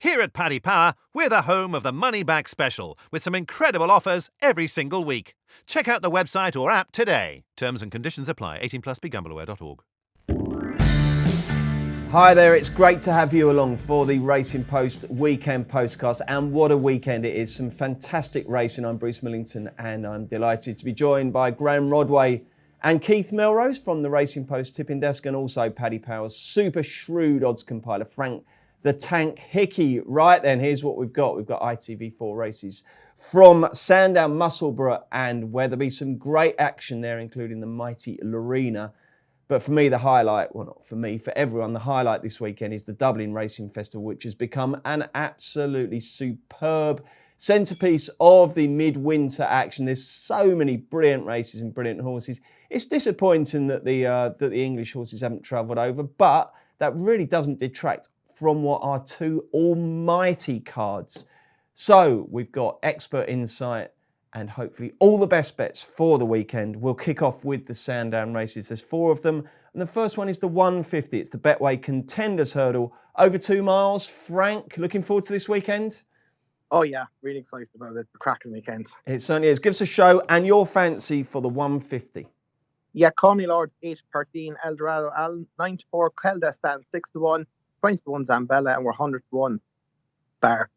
Here at Paddy Power, we're the home of the Money Back Special, with some incredible offers every single week. Check out the website or app today. Terms and conditions apply. 18 plus, begambleaware.org. Hi there, it's great to have you along for the Racing Post weekend postcast, and what a weekend it is. Some fantastic racing. I'm Bruce Millington and I'm delighted to be joined by Graeme Rodway and Keith Melrose from the Racing Post tipping desk, and also Paddy Power's super shrewd odds compiler, Frank the Tank Hickey. Right then, here's what we've got. We've got ITV4 races from Sandown, Musselburgh and Wetherby. Some great action there, including the mighty Laurina. But for me, the highlight, well, not for me, for everyone, the highlight this weekend is the Dublin Racing Festival, which has become an absolutely superb centrepiece of the midwinter action. There's so many brilliant races and brilliant horses. It's disappointing that the English horses haven't travelled over, but that really doesn't detract from what are two almighty cards. So we've got expert insight and hopefully all the best bets for the weekend. We'll kick off with the Sandown races. There's 4 of them. And the first one is the 150. It's the Betway Contenders Hurdle over 2 miles. Frank, looking forward to this weekend? Oh yeah, really excited about it. The cracking weekend. It certainly is. Give us a show and your fancy for the 150. Yeah, Call Me Lord, 8-13, Eldorado, Allen, 9-4, Keldestan, 6-1, 20-1 Zambella, and we're 100-1 Bar.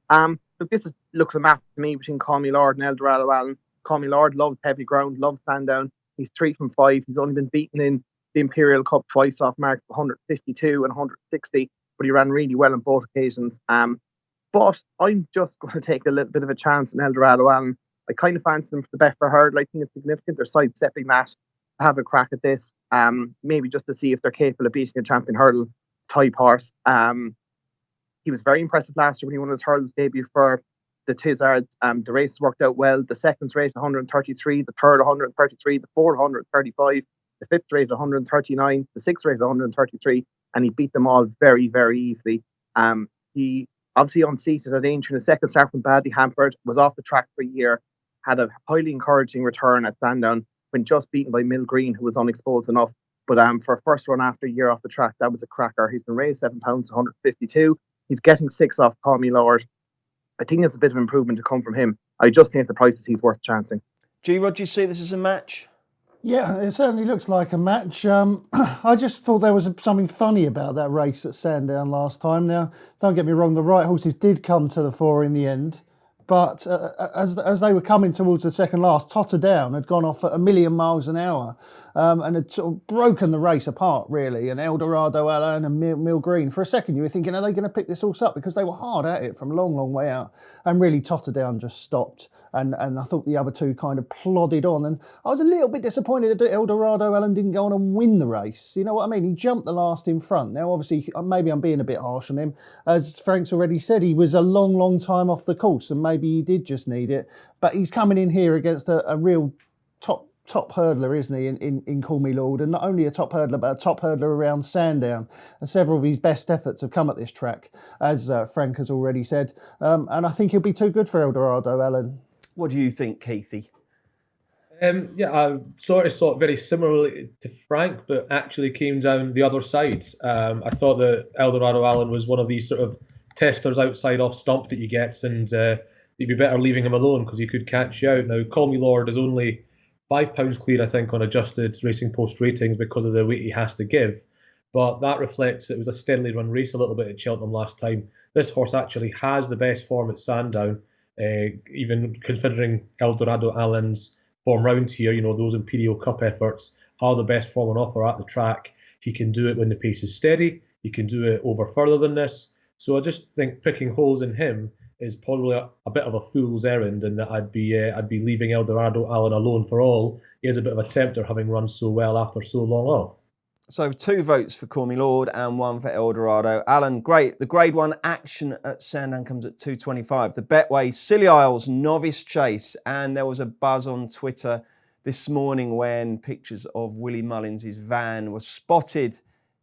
Look, looks a match to me between Call Me Lord and Eldorado Allen. Call Me Lord loves heavy ground, loves Sandown. He's 3 from 5. He's only been beaten in the Imperial Cup twice off marks 152 and 160, but he ran really well on both occasions. But I'm just going to take a little bit of a chance on Eldorado Allen. I kind of fancy them for the Betfair Hurdle. I think it's significant. They're sidestepping that. Have a crack at this. Maybe just to see if they're capable of beating a champion hurdle type horse. He was very impressive last year when he won his hurdles debut for the Tizzards. The race worked out well. The second's rate 133, the third 133, the fourth 135, the fifth rate 139, the sixth rate 133, and he beat them all very, very easily. He obviously unseated at Aintree in the second start from badly hampered, was off the track for a year, had a highly encouraging return at Sandown when just beaten by Mill Green, who was unexposed enough. But for a first run after a year off the track, that was a cracker. He's been raised £7 to 152. He's getting 6 off Call Me Lord. I think there's a bit of improvement to come from him. I just think the prices he's worth chancing. G-Rod, do you see this as a match? Yeah, it certainly looks like a match. I just thought there was something funny about that race at Sandown last time. Now, don't get me wrong, the right horses did come to the fore in the end. But as they were coming towards the second last, Totterdown had gone off at 1,000,000 miles an hour and had sort of broken the race apart, really. And Eldorado Allen and Mill Green, for a second you were thinking, are they going to pick this horse up? Because they were hard at it from a long, long way out. And really Totterdown just stopped. And I thought the other two kind of plodded on. And I was a little bit disappointed that Eldorado Allen didn't go on and win the race. You know what I mean? He jumped the last in front. Now, obviously, maybe I'm being a bit harsh on him. As Frank's already said, he was a long, long time off the course, and maybe he did just need it. But he's coming in here against a real top hurdler, isn't he, in Call Me Lord, and not only a top hurdler, but a top hurdler around Sandown. And several of his best efforts have come at this track, as Frank has already said. And I think he'll be too good for Eldorado Allen. What do you think, Keithy? Yeah, I sort of saw it very similarly to Frank, but actually came down the other side. I thought that Eldorado Allen was one of these sort of testers outside off stump that you get, and you'd be better leaving him alone because he could catch you out. Now, Call Me Lord is only £5 clear, I think, on adjusted Racing Post ratings because of the weight he has to give. But that reflects it was a steadily run race a little bit at Cheltenham last time. This horse actually has the best form at Sandown, even considering Eldorado Allen's form round here. You know, those Imperial Cup efforts are the best form on offer at the track. He can do it when the pace is steady. He can do it over further than this. So I just think picking holes in him is probably a bit of a fool's errand, and that I'd be leaving Eldorado Allen alone for all. He is a bit of a tempter, having run so well after so long off. So 2 votes for Call Me Lord and 1 for Eldorado Allen. Great. The Grade 1 action at Sandown comes at 2.25. The Betway Scilly Isles Novice Chase. And there was a buzz on Twitter this morning when pictures of Willie Mullins' van were spotted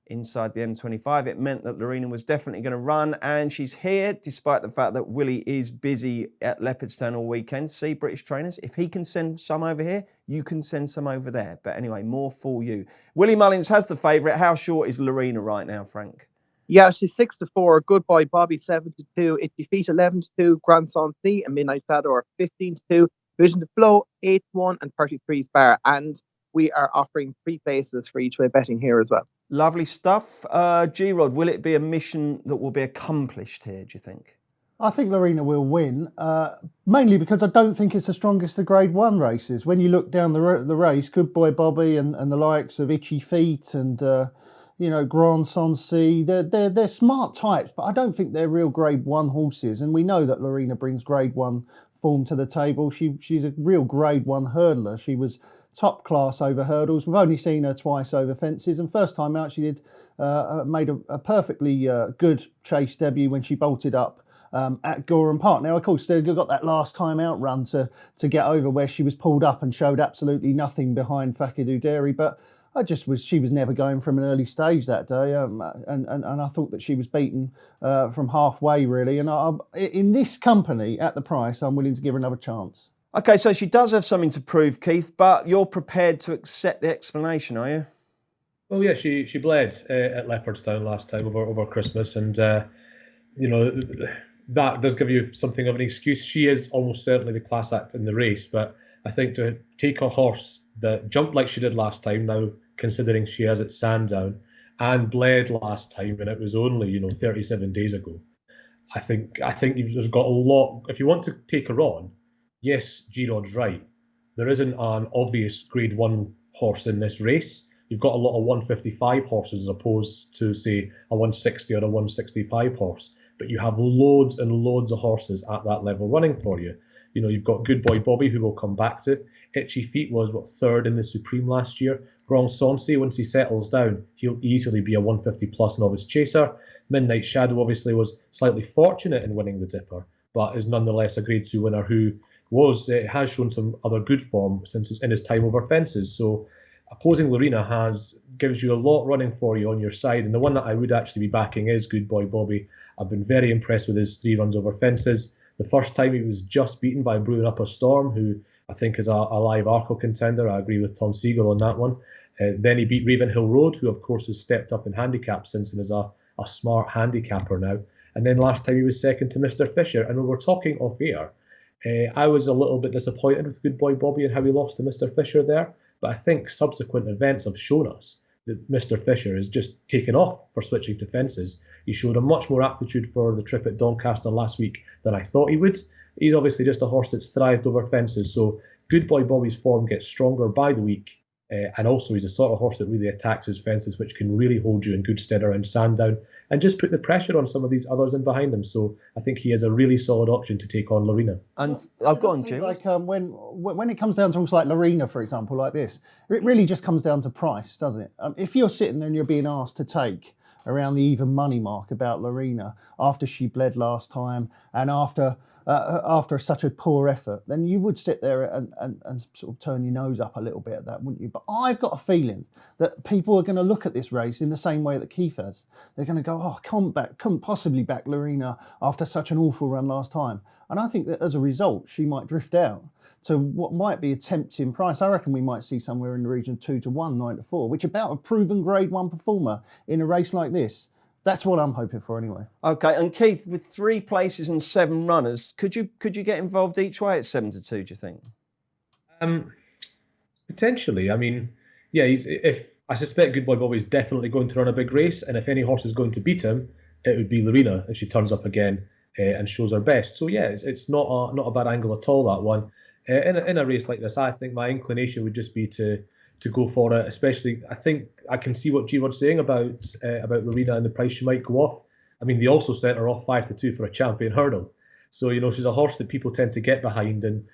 inside the M25. It meant that Laurina was definitely going to run, and she's here despite the fact that Willie is busy at Leopardstown all weekend. See, British trainers, if he can send some over here, you can send some over there. But anyway, more for you. Willie Mullins has the favourite. How short is Laurina right now, Frank? Yeah, she's 6-4. Good Boy Bobby 7-2. It defeat 11-2. Grandson C and Midnight Shadow are 15-2. Vision to Flow 8-1 and 33's Bar. And we are offering 3 places for each way betting here as well. Lovely stuff. G-Rod, will it be a mission that will be accomplished here, do you think? I think Laurina will win, mainly because I don't think it's the strongest of Grade 1 races. When you look down the race, Good Boy Bobby and the likes of Itchy Feet and Grand C, they're smart types, but I don't think they're real Grade 1 horses. And we know that Laurina brings Grade 1 form to the table. She's a real Grade 1 hurdler. She was top class over hurdles. We've only seen her twice over fences, and first time out she did made a perfectly good chase debut when she bolted up at Gorham Park. Now, of course, they've got that last time out run to get over where she was pulled up and showed absolutely nothing behind Fakadu Dairy, but she was never going from an early stage that day, and I thought that she was beaten from halfway, really. And in this company, at the price, I'm willing to give her another chance. Okay, so she does have something to prove, Keith, but you're prepared to accept the explanation, are you? Well, yeah, she bled at Leopardstown last time over Christmas, and that does give you something of an excuse. She is almost certainly the class act in the race, but I think to take a horse that jumped like she did last time, now considering she is at Sandown, and bled last time, and it was only 37 days ago, I think there's got a lot. If you want to take her on, yes, G-Rod's right. There isn't an obvious Grade 1 horse in this race. You've got a lot of 155 horses as opposed to, say, a 160 or a 165 horse. But you have loads and loads of horses at that level running for you. You've got Good Boy Bobby, who we'll come back to. Itchy Feet was, third in the Supreme last year. Grand Sonse, once he settles down, he'll easily be a 150-plus novice chaser. Midnight Shadow, obviously, was slightly fortunate in winning the Dipper, but is nonetheless a Grade 2 winner who has shown some other good form since in his time over fences. So opposing Laurina gives you a lot running for you on your side, and the one that I would actually be backing is Good Boy Bobby. I've been very impressed with his 3 runs over fences. The first time he was just beaten by Brewing Up a Storm, who I think is a live Arkle contender. I agree with Tom Siegel on that one. Then he beat Ravenhill Road, who of course has stepped up in handicap since and is a smart handicapper now. And then last time he was second to Mr. Fisher. And when we're talking off air, I was a little bit disappointed with Good Boy Bobby and how he lost to Mr. Fisher there. But I think subsequent events have shown us that Mr. Fisher is just taken off for switching to fences. He showed a much more aptitude for the trip at Doncaster last week than I thought he would. He's obviously just a horse that's thrived over fences. So Good Boy Bobby's form gets stronger by the week. And also he's a sort of horse that really attacks his fences, which can really hold you in good stead around Sandown and just put the pressure on some of these others in behind him. So I think he is a really solid option to take on Laurina. And I've gone, Jim. Like when it comes down to horses like Laurina, for example, like this, it really just comes down to price, doesn't it? If you're sitting there and you're being asked to take around the even money mark about Laurina after she bled last time and after such a poor effort, then you would sit there and sort of turn your nose up a little bit at that, wouldn't you? But I've got a feeling that people are going to look at this race in the same way that Keith has. They're going to go, I couldn't possibly back Laurina after such an awful run last time. And I think that as a result, she might drift out to what might be a tempting price. I reckon we might see somewhere in the region of 2-1, 9-4, which about a proven Grade 1 performer in a race like this. That's what I'm hoping for anyway. Okay, and Keith, with 3 places and 7 runners, could you get involved each way at 7-2, do you think? Potentially. I mean, yeah, if I suspect Good Boy Bobby is definitely going to run a big race, and if any horse is going to beat him, it would be Laurina if she turns up again and shows her best. So yeah, it's not a bad angle at all, that one. In a race like this, I think my inclination would just be to go for it. Especially, I think I can see what G-Rod's saying about Laurina and the price she might go off. I mean, they also sent her off 5-2 for a champion hurdle. So she's a horse that people tend to get behind, and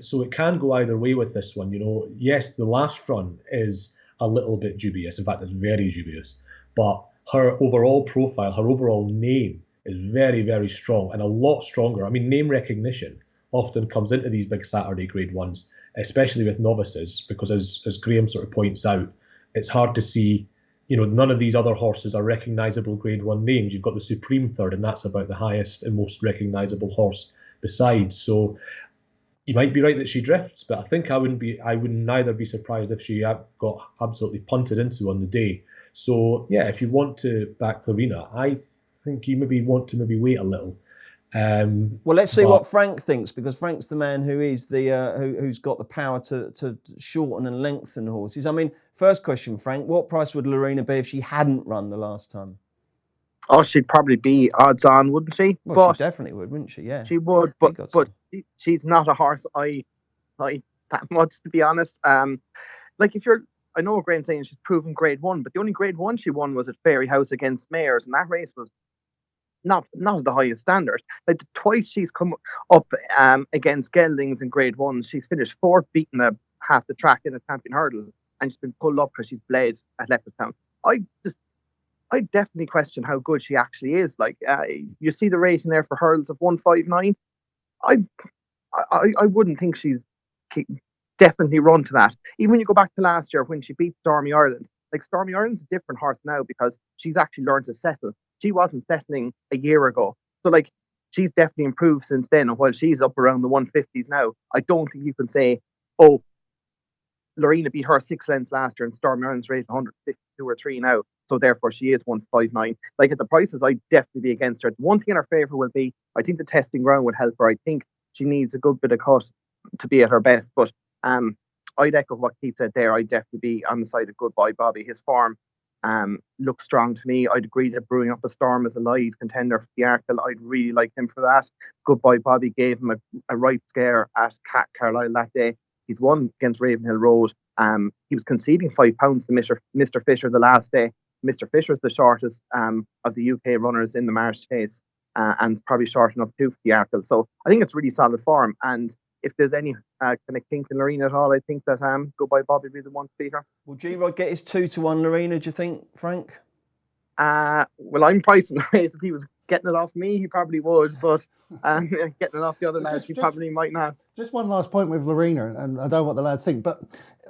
so it can go either way with this one. Yes, the last run is a little bit dubious. In fact, it's very dubious. But her overall profile, her overall name is very, very strong and a lot stronger. I mean, name recognition often comes into these big Saturday Grade 1s, especially with novices, because as Graeme sort of points out, it's hard to see, none of these other horses are recognisable Grade 1 names. You've got the Supreme Third, and that's about the highest and most recognisable horse besides. So you might be right that she drifts, but I think I would neither be surprised if she got absolutely punted into on the day. So yeah, if you want to back Laurina, I think you maybe want to wait a little. Well, let's see what Frank thinks, because Frank's the man who is who's got the power to shorten and lengthen horses. I mean, first question, Frank, what price would Laurina be if she hadn't run the last time? Oh, she'd probably be odds on, wouldn't she? Well, but she definitely would, wouldn't she? Yeah, she would. But she's not a horse I like that much, to be honest. Like I know Graham's saying she's proven Grade 1, but the only Grade 1 she won was at Fairy House against Mayors, and that race was not the highest standard. Like twice she's come up against geldings in Grade 1, she's finished fourth, beating half the track in the champion hurdle, and she's been pulled up because she's bled at Leopardstown. I definitely question how good she actually is. Like you see the rating there for hurdles of 159. I wouldn't think she's definitely run to that. Even when you go back to last year when she beat Stormy Ireland, like Stormy Ireland's a different horse now because she's actually learned to settle. She wasn't settling a year ago. So like she's definitely improved since then. And while she's up around the 150s now, I don't think you can say, oh, Laurina beat her 6 lengths last year and Stormy Ireland's rated 152 or 3 now. So therefore she is 159. Like at the prices, I'd definitely be against her. The one thing in her favour will be, I think the testing ground would help her. I think she needs a good bit of cut to be at her best. But I'd echo what Keith said there. I'd definitely be on the side of Goodbye Bobby. His form looks strong to me. I'd agree that Brewing Up a Storm is a live contender for the Arkle. I'd really like him for that. Goodbye Bobby gave him a right scare at Carlisle that day. He's won against Ravenhill Road. He was conceding £5 to Mr. Fisher the last day. Mr. Fisher's the shortest of the UK runners in the Marsh Chase, and probably short enough too for the Arkle. So I think it's really solid form. And if there's any kind of kink in Laurina at all, I think that Goodbye Bobby will be the one to beat her. Will G-Rod get his 2-1 Laurina, do you think, Frank? Well, I'm pricing the race. If he was getting it off me, he probably would, but getting it off the other lads, he probably might not. Just one last point with Laurina, and I don't know what the lads think, but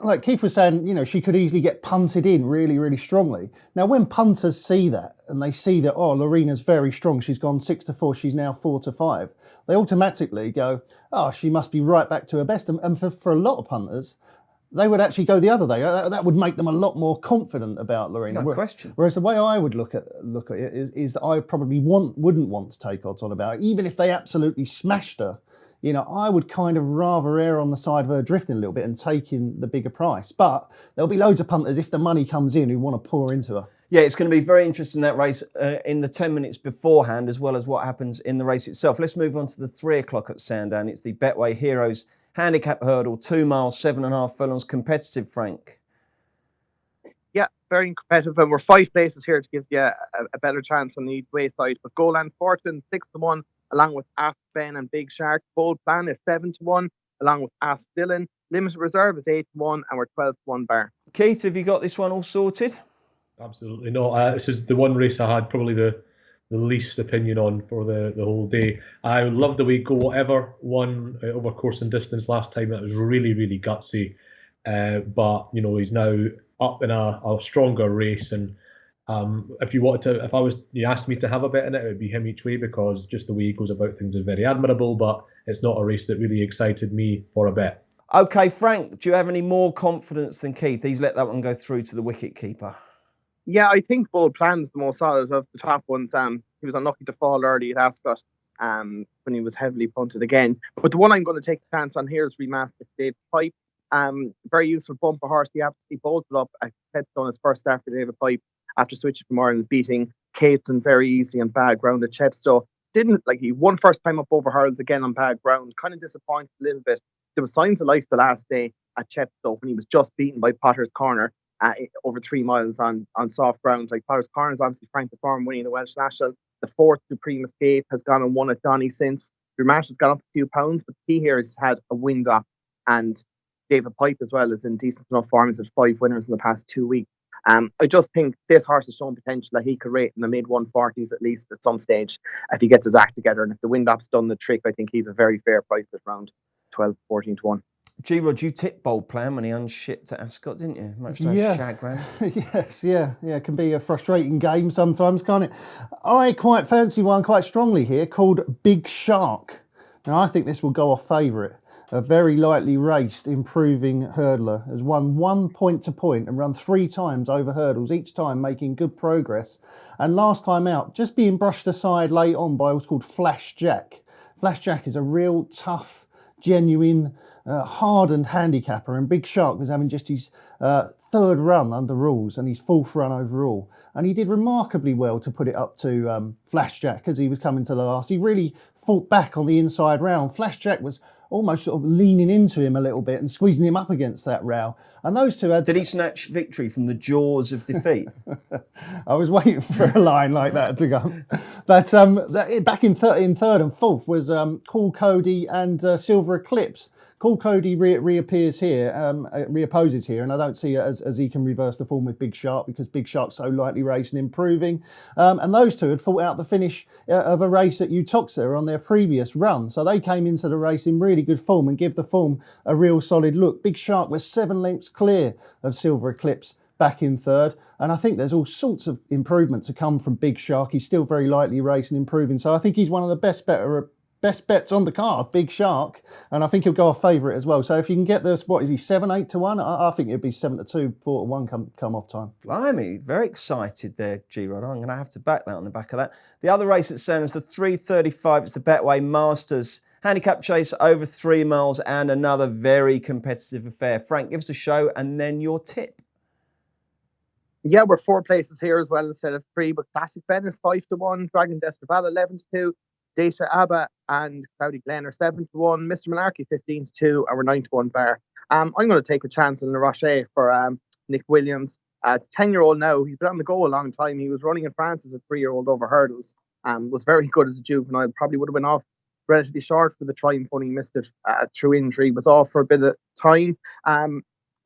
like Keith was saying, you know, she could easily get punted in really, really strongly. Now, when punters see that, and they see that, oh, Laurina's very strong, she's gone 6-4, she's now 4-5, they automatically go, oh, she must be right back to her best. And for a lot of punters, they would actually go the other way. That would make them a lot more confident about Laurina. No question. Whereas the way I would look at it is that I probably wouldn't want to take odds on about it, even if they absolutely smashed her. You know, I would kind of rather err on the side of her drifting a little bit and taking the bigger price. But there'll be loads of punters, if the money comes in, who want to pour into her. Yeah, it's going to be very interesting, that race in the 10 minutes beforehand, as well as what happens in the race itself. Let's move on to the 3 o'clock at Sandown. It's the Betway Heroes Handicap Hurdle, 2 miles, 7.5 furlongs, competitive, Frank. Yeah, very competitive, and we're 5 places here to give you a better chance on the wayside. But Golan Fortune 6-1, along with Ask Ben and Big Shark. Bold Plan is 7-1, along with Ask Dylan. Limited Reserve is 8-1, and we're 12-1 bar. Keith, have you got this one all sorted? Absolutely not. This is the one race I had probably the least opinion on for the whole day. I love the way Go Whatever won over course and distance last time. That was really, really gutsy. But you know, he's now up in a stronger race. And if you asked me to have a bet in it, it would be him each way, because just the way he goes about things is very admirable. But it's not a race that really excited me for a bet. Okay, Frank, do you have any more confidence than Keith? He's let that one go through to the wicket keeper. Yeah, I think Bold Plan's the most solid of the top ones. He was unlucky to fall early at Ascot when he was heavily punted again. But the one I'm going to take a chance on here is Remastered David Pipe. Very useful bumper horse. He absolutely bolted up at Chepstow his first start for David Pipe after switching from Ireland, beating Cateson very easy on bad ground at Chepstow. He won first time up over hurdles again on bad ground. Kind of disappointed a little bit. There was signs of life the last day at Chepstow when he was just beaten by Potter's Corner. Over 3 miles on soft ground. Like Potter's Corner is obviously Frank the Farm winning the Welsh National. The 4th Supreme Escape has gone and won at Donny since. Remash has gone up a few pounds, but the key here is had a wind up, and David Pipe as well is in decent enough form. He's had 5 winners in the past 2 weeks. I just think this horse has shown potential that he could rate in the mid 140s at least at some stage if he gets his act together. And if the wind up's done the trick, I think he's a very fair price at around 12-14-1. G-Rod, you tipped Bold Plan when he unshipped at Ascot, didn't you? Much to our chagrin. Yes, yeah. It can be a frustrating game sometimes, can't it? I quite fancy one quite strongly here called Big Shark. Now, I think this will go off favourite. a very lightly raced, improving hurdler, has won 1 point to point and run 3 times over hurdles, each time making good progress. And last time out, just being brushed aside late on by what's called Flash Jack. Flash Jack is a real tough, genuine, hardened handicapper, and Big Shark was having just his 3rd run under rules and his 4th run overall. And he did remarkably well to put it up to Flash Jack as he was coming to the last. He really fought back on the inside round. Flash Jack was almost sort of leaning into him a little bit and squeezing him up against that rail. And those two had... Did he snatch victory from the jaws of defeat? I was waiting for a line like that to come. But back in third and 4th was Cool Cody and Silver Eclipse. Cool Cody reopposes here, and I don't see it as he can reverse the form with Big Shark, because Big Shark's so lightly raced and improving. And those two had fought out the finish of a race at Uttoxeter on their previous run. So they came into the race in really good form and give the form a real solid look. Big Shark was 7 lengths clear of Silver Eclipse back in 3rd, and I think there's all sorts of improvement to come from Big Shark. He's still very lightly raced and improving, so I think he's one of the best bets on the card, Big Shark, and I think he'll go off favourite as well. So if you can get this, what is he, 7-8 to 1? I think it'd be 7-2, 4-1 come off time. Blimey, very excited there, G-Rod. I'm going to have to back that on the back of that. The other race at Sandown is the 3:35. It's the Betway Masters Handicap Chase over 3 miles, and another very competitive affair. Frank, give us a show and then your tip. Yeah, we're 4 places here as well instead of 3, but Classic Ben is 5-1, Dragon Desperval 11-2, Deisha Abba and Cloudy Glen are 7-1, Mr. Malarkey 15-2, and we're 9-1 Bar. I'm going to take a chance on Le Rocher for Nick Williams. It's 10-year-old now. He's been on the go a long time. He was running in France as a 3-year-old over hurdles. Was very good as a juvenile. Probably would have been off relatively short for the Triumph when he missed it through injury. Was off for a bit of time.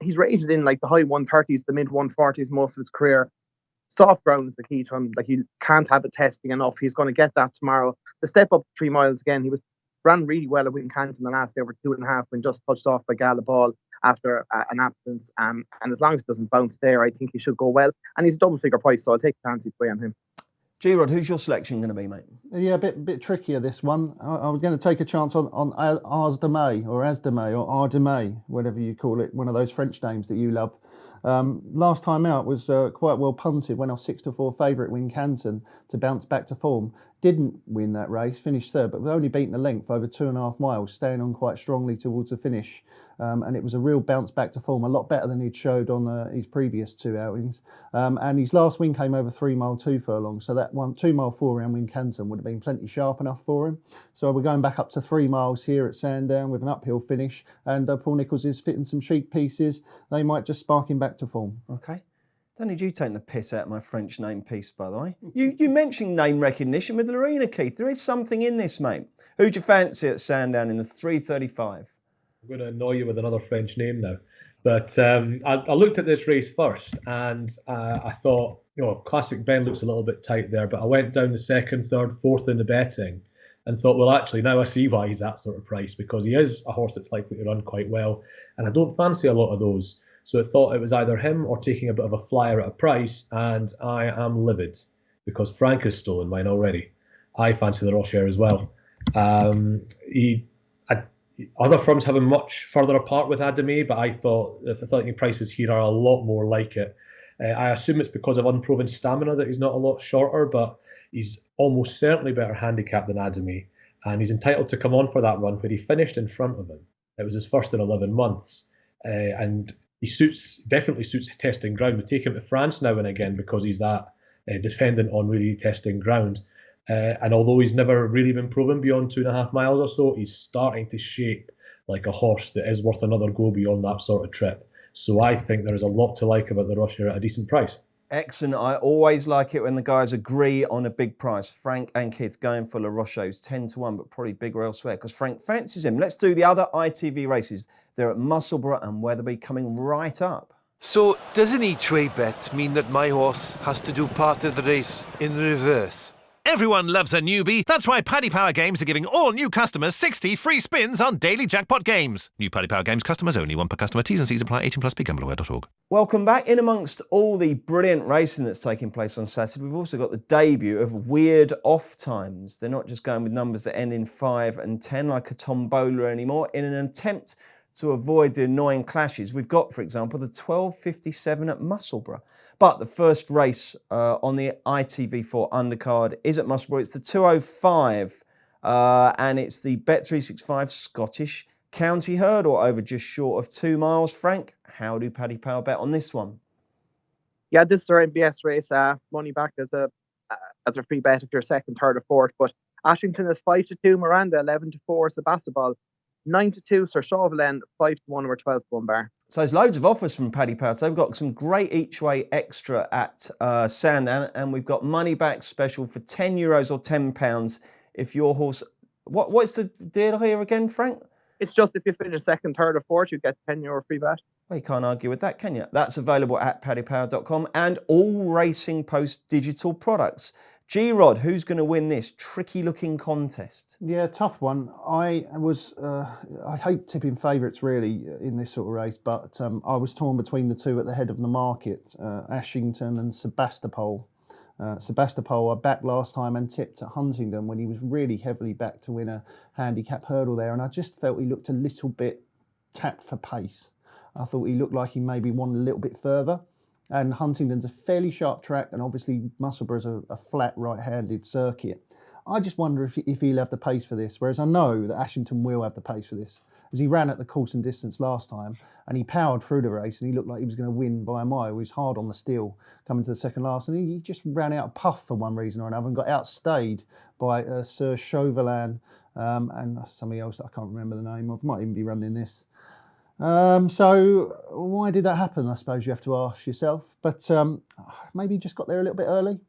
He's rated in like the high 130s, the mid 140s most of his career. Soft ground is the key to him. Like, he can't have it testing enough. He's going to get that tomorrow. The step up 3 miles again. He ran really well at Wincanton the last day over 2.5 when just touched off by Gala Ball after an absence. And as long as it doesn't bounce there, I think he should go well. And he's a double figure price, so I'll take a fancy play on him. G-Rod, who's your selection going to be, mate? Yeah, a bit trickier this one. I was going to take a chance on Ars de May or Ars de May, whatever you call it, one of those French names that you love. Last time out was quite well punted, went off 6-4 favourite Wincanton to bounce back to form. Didn't win that race, finished 3rd, but was only beaten a length over 2.5 miles, staying on quite strongly towards the finish. And it was a real bounce back to form, a lot better than he'd showed on his previous 2 outings. And his last win came over 3 mile 2 furlongs, so that 2 mile 4 around Wincanton would have been plenty sharp enough for him. So we're going back up to 3 miles here at Sandown with an uphill finish, and Paul Nicholls is fitting some cheek pieces. They might just spark him back to form. Okay. Don't need you taking the piss out of my French name piece, by the way. You mentioned name recognition with Laurina, Keith. There is something in this, mate. Who'd you fancy at Sandown in the 3:35? I'm going to annoy you with another French name now. But I looked at this race first, and I thought, Classic Ben looks a little bit tight there, but I went down the 2nd, 3rd, 4th in the betting and thought, well, actually, now I see why he's that sort of price, because he is a horse that's likely to run quite well, and I don't fancy a lot of those. So I thought it was either him or taking a bit of a flyer at a price, and I am livid because Frank has stolen mine already. I fancy the Rocher as well. Other firms have him much further apart with Adame, but I thought the prices here are a lot more like it. I assume it's because of unproven stamina that he's not a lot shorter, but he's almost certainly better handicapped than Adame, and he's entitled to come on for that run where he finished in front of him. It was his first in 11 months, and he definitely suits testing ground. We take him to France now and again because he's that dependent on really testing ground. And although he's never really been proven beyond 2.5 miles or so, he's starting to shape like a horse that is worth another go beyond that sort of trip. So I think there is a lot to like about the Rocher at a decent price. Excellent. I always like it when the guys agree on a big price. Frank and Keith going for Le Rocher's 10-1, but probably bigger elsewhere because Frank fancies him. Let's do the other ITV races. They're at Musselburgh and Wetherby coming right up. So, does an each-way bet mean that my horse has to do part of the race in reverse? Everyone loves a newbie. That's why Paddy Power Games are giving all new customers 60 free spins on daily jackpot games. New Paddy Power Games customers only, one per customer. T's and C's apply. 18 plus. BeGambleAware.org. Welcome back. In amongst all the brilliant racing that's taking place on Saturday, we've also got the debut of weird off times. They're not just going with numbers that end in 5 and 10 like a tombola anymore. In an attempt to avoid the annoying clashes, we've got, for example, the 12:57 at Musselburgh. But the first race on the ITV4 undercard is at Musselburgh. It's the 2:05 and it's the Bet365 Scottish County Hurdle over just short of 2 miles. Frank, how do Paddy Power bet on this one? Yeah, this is our MBS race. Money back as a free bet if you're second, third, or fourth. But Ashington is 5-2, Miranda 11-4, Sebastopol 9-2, Sir Chauvelin 5-1, or 12-1 bar. So there's loads of offers from Paddy Power. So we've got some great each way extra at Sandown, and we've got money back special for €10 or £10 if your horse. What's the deal here again, Frank? It's just if you finish second, third, or fourth, you get €10 free bet. Well, you can't argue with that, can you? That's available at paddypower.com and all Racing Post digital products. G-Rod, who's going to win this tricky-looking contest? Yeah, tough one. I hate tipping favourites really in this sort of race, but I was torn between the two at the head of the market, Ashington and Sebastopol. Sebastopol I backed last time and tipped at Huntingdon when he was really heavily backed to win a handicap hurdle there, and I just felt he looked a little bit tapped for pace. I thought he looked like he maybe won a little bit further. And Huntingdon's a fairly sharp track, and obviously Musselburgh's a flat right-handed circuit. I just wonder if he'll have the pace for this, whereas I know that Ashington will have the pace for this, as he ran at the course and distance last time, and he powered through the race, and he looked like he was going to win by a mile. He was hard on the steel coming to the second last, and he just ran out of puff for one reason or another and got outstayed by Sir Chauvelin and somebody else that I can't remember the name of. Might even be running this. So why did that happen? I suppose you have to ask yourself. But maybe he just got there a little bit early.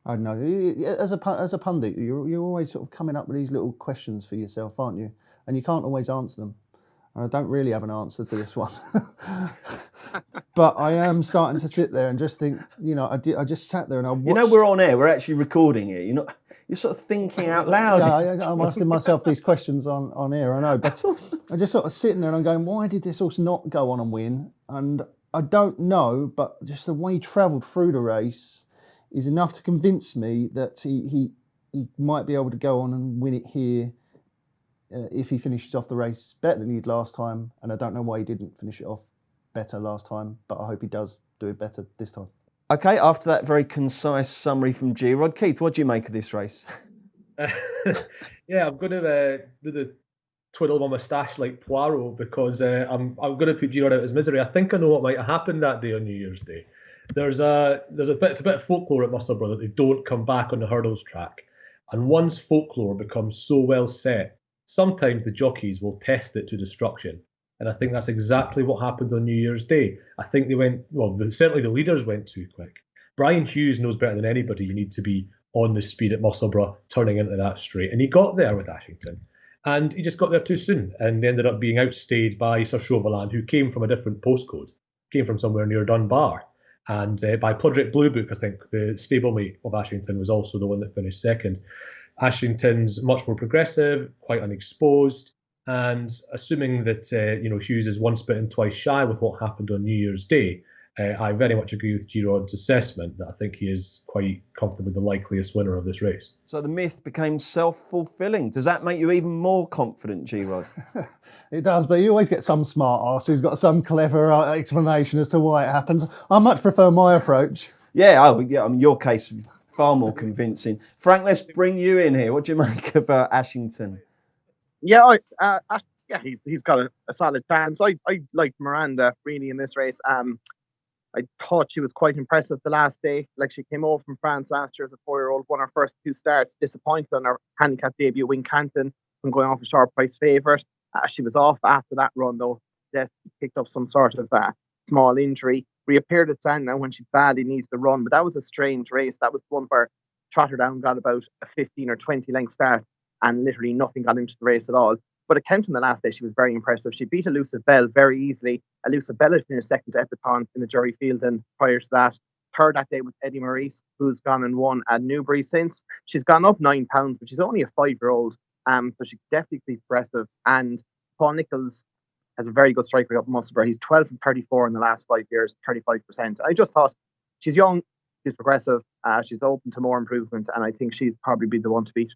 I don't know. As a pundit, you're always sort of coming up with these little questions for yourself, aren't you? And you can't always answer them. And I don't really have an answer to this one. But I am starting to sit there and just think, I just sat there and I watched. We're on air. We're actually recording it. You're sort of thinking out loud. Yeah, I'm asking myself these questions on air, I know. But I'm just sort of sitting there and I'm going, why did this horse not go on and win? And I don't know, but just the way he travelled through the race is enough to convince me that he might be able to go on and win it here if he finishes off the race better than he did last time. And I don't know why he didn't finish it off better last time, but I hope he does do it better this time. Okay, after that very concise summary from G-Rod, Keith, what do you make of this race? Yeah, I'm going to do the twiddle my moustache like Poirot because I'm going to put G-Rod out of his misery. I think I know what might have happened that day on New Year's Day. It's a bit of folklore at Musselburgh that they don't come back on the hurdles track, and once folklore becomes so well set, sometimes the jockeys will test it to destruction. And I think that's exactly what happened on New Year's Day. I think certainly the leaders went too quick. Brian Hughes knows better than anybody you need to be on the speed at Musselburgh turning into that straight. And he got there with Ashington. And he just got there too soon and ended up being outstayed by Sir Chauvelin, who came from a different postcode, came from somewhere near Dunbar. And by Podrick Blue Book, I think the stablemate of Ashington was also the one that finished second. Ashington's much more progressive, quite unexposed. And assuming that Hughes is once bitten, twice shy with what happened on New Year's Day, I very much agree with G-Rod's assessment that I think he is quite comfortably the likeliest winner of this race. So the myth became self-fulfilling. Does that make you even more confident, G-Rod? It does, but you always get some smart arse who's got some clever explanation as to why it happens. I much prefer my approach. Yeah, your case far more convincing. Frank, let's bring you in here. What do you make of Ashington? Yeah, he's got a solid chance. I like Miranda really in this race. I thought she was quite impressive the last day. Like, she came over from France last year as a 4-year-old, won her first 2 starts, disappointed on her handicap debut, Wincanton, and going off a sharp price favourite. She was off after that run though. She picked up some sort of small injury. Reappeared at Sandown when she badly needed the run, but that was a strange race. That was the one where Trotterdown got about a 15 or 20 length start and literally nothing got into the race at all. But at Kempton the last day, she was very impressive. She beat Elusive Bell very easily. Elusive Bell had finished second to Epitone in the jury field, and prior to that, Third that day was Eddie Maurice, who's gone and won at Newbury since. She's gone up £9, but she's only a 5-year-old, so she could definitely be progressive. And Paul Nichols has a very good strike rate up in Musselburgh. He's 12 and 34 in the last 5 years, 35%. I just thought she's young, she's progressive, she's open to more improvement, and I think she'd probably be the one to beat.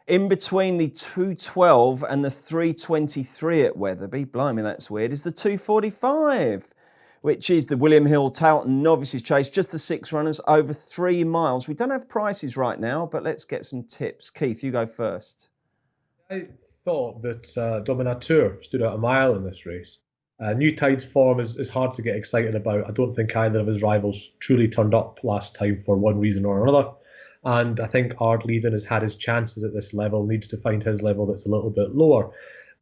In between the 2:12 and the 3:23 at Weatherby, blimey, that's weird, is the 2:45, which is the William Hill Towton Novices Chase, just the 6 runners over 3 miles. We don't have prices right now, but let's get some tips. Keith, you go first. I thought that Dominateur stood out a mile in this race. New Tide's form is hard to get excited about. I don't think either of his rivals truly turned up last time for one reason or another. And I think Ardleven has had his chances at this level, needs to find his level that's a little bit lower.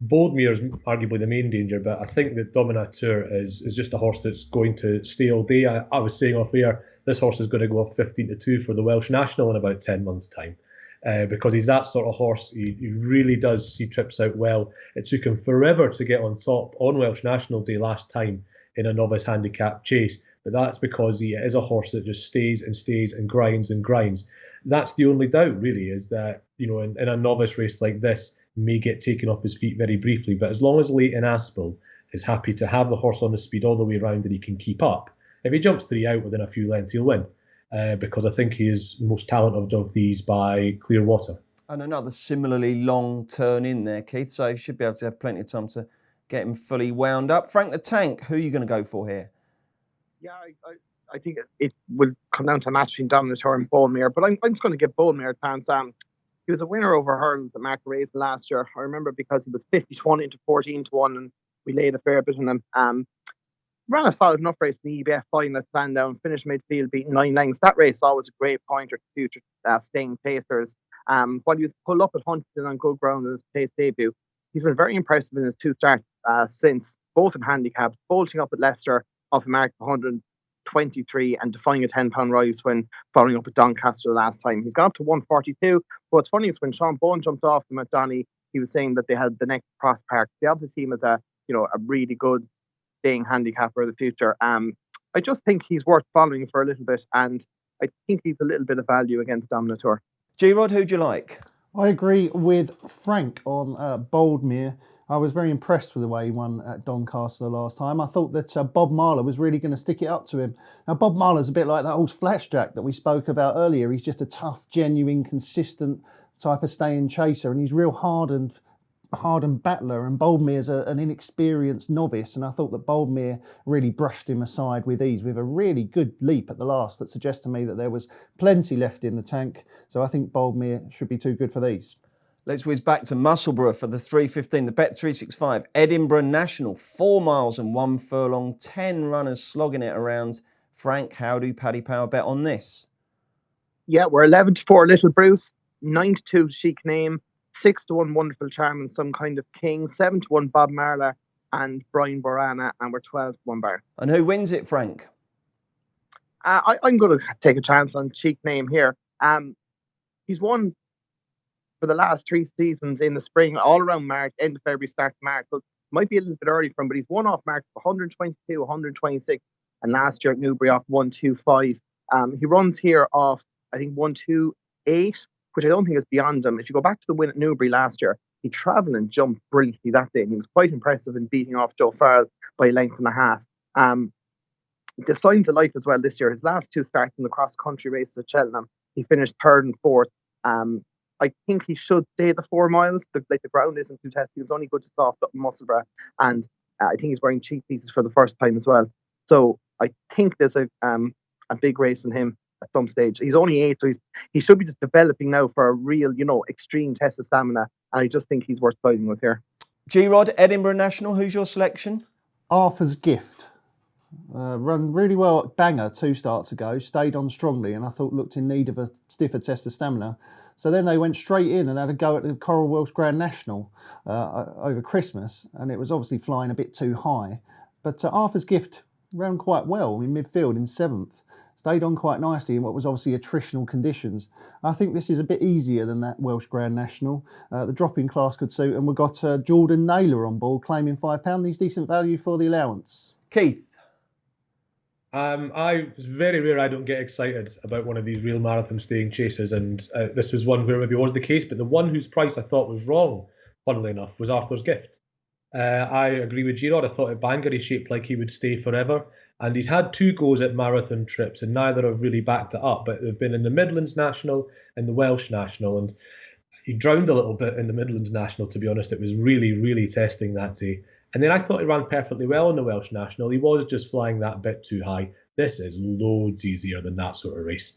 Boldmere is arguably the main danger, but I think that Dominateur is just a horse that's going to stay all day. I was saying off air, this horse is going to go off 15-2 for the Welsh National in about 10 months' time. Because he's that sort of horse. He really does see trips out well. It took him forever to get on top on Welsh National Day last time in a novice handicap chase, but that's because he is a horse that just stays and stays and grinds and grinds. That's the only doubt, really, is that, you know, in a novice race like this, he may get taken off his feet very briefly, but as long as Leighton Aspel is happy to have the horse on the speed all the way around and he can keep up, if he jumps 3 out within a few lengths, he'll win. Because I think he is the most talented of these by clear water. And another similarly long turn in there, Keith, so you should be able to have plenty of time to get him fully wound up. Frank the Tank, who are you going to go for here? Yeah, I think it will come down to a match between Dominateur and Boldmere, but I'm just going to give Boldmere a chance. He was a winner over hurdles at Mark Racing last year. I remember because he was 50-1 into 14-1, and we laid a fair bit on him. Ran a solid enough race in the EBF final at Sandown, finished midfield, beating 9 lengths. That race always a great pointer to future staying pacers. While he was pulled up at Huntington on good ground in his pace debut, he's been very impressive in his 2 starts since, both in handicaps, bolting up at Leicester off a mark of 123 and defying a £10 rise when following up at Doncaster the last time. He's gone up to 142. But what's funny is when Sean Bowen jumped off him at Donny, he was saying that they had the next Cross Park. They obviously see him as a really good staying handicapper of the future. I just think he's worth following for a little bit, and I think he's a little bit of value against Dominateur. G-Rod, who'd you like? I agree with Frank on Boldmere. I was very impressed with the way he won at Doncaster the last time. I thought that Bob Marler was really going to stick it up to him. Now, Bob Marler's a bit like that old Flashjack that we spoke about earlier. He's just a tough, genuine, consistent type of staying chaser, and he's real hardened battler, and Boldmere's an inexperienced novice, and I thought that Boldmere really brushed him aside with ease with a really good leap at the last that suggests to me that there was plenty left in the tank, so I think Boldmere should be too good for these. Let's whiz back to Musselburgh for the 3:15, the Bet365 Edinburgh National, 4 miles and 1 furlong, 10 runners slogging it around. Frank, how do Paddy Power bet on this? Yeah, we're 11-4 Little Bruce, 9-2 Chic Name, 6-1 Wonderful Charm and Some Kind of King, 7-1 Bob Marler and Brian Borana, and we're 12-1 Bar. And who wins it, Frank? I'm going to take a chance on Cheek Name here. He's won for the last 3 seasons in the spring, all around March, end of February, start of March. So it might be a little bit early for him, but he's won off March 122, 126, and last year at Newbury off 125. He runs here off, I think, 128. Which I don't think is beyond him. If you go back to the win at Newbury last year, he travelled and jumped brilliantly that day, and he was quite impressive in beating off Joe Farrell by a length and a half. The signs of life as well this year. His last 2 starts in the cross-country races at Cheltenham, he finished 3rd and 4th. I think he should stay the 4 miles. The ground isn't too testy. It was only good to soft up in Musselburgh, and I think he's wearing cheek pieces for the first time as well. So I think there's a big race in him at some stage. He's only 8, so he should be just developing now for a real, extreme test of stamina, and I just think he's worth siding with here. G-Rod, Edinburgh National, who's your selection? Arthur's Gift. Run really well at Bangor 2 starts ago, stayed on strongly, and I thought looked in need of a stiffer test of stamina. So then they went straight in and had a go at the Coral Welsh Grand National over Christmas, and it was obviously flying a bit too high. But Arthur's Gift ran quite well in midfield in 7th. Stayed on quite nicely in what was obviously attritional conditions. I think this is a bit easier than that Welsh Grand National. The drop-in class could suit, and we've got Jordan Naylor on board claiming £5. He's decent value for the allowance. Keith? I was very rare I don't get excited about one of these real marathon staying chases, and this was one where maybe was the case, but the one whose price I thought was wrong, funnily enough, was Arthur's Gift. I agree with Gerard. I thought at Bangor he shaped like he would stay forever, and he's had 2 goes at marathon trips, and neither have really backed it up, but they've been in the Midlands National and the Welsh National, and he drowned a little bit in the Midlands National, to be honest. It was really, really testing that day. And then I thought he ran perfectly well in the Welsh National. He was just flying that bit too high. This is loads easier than that sort of race.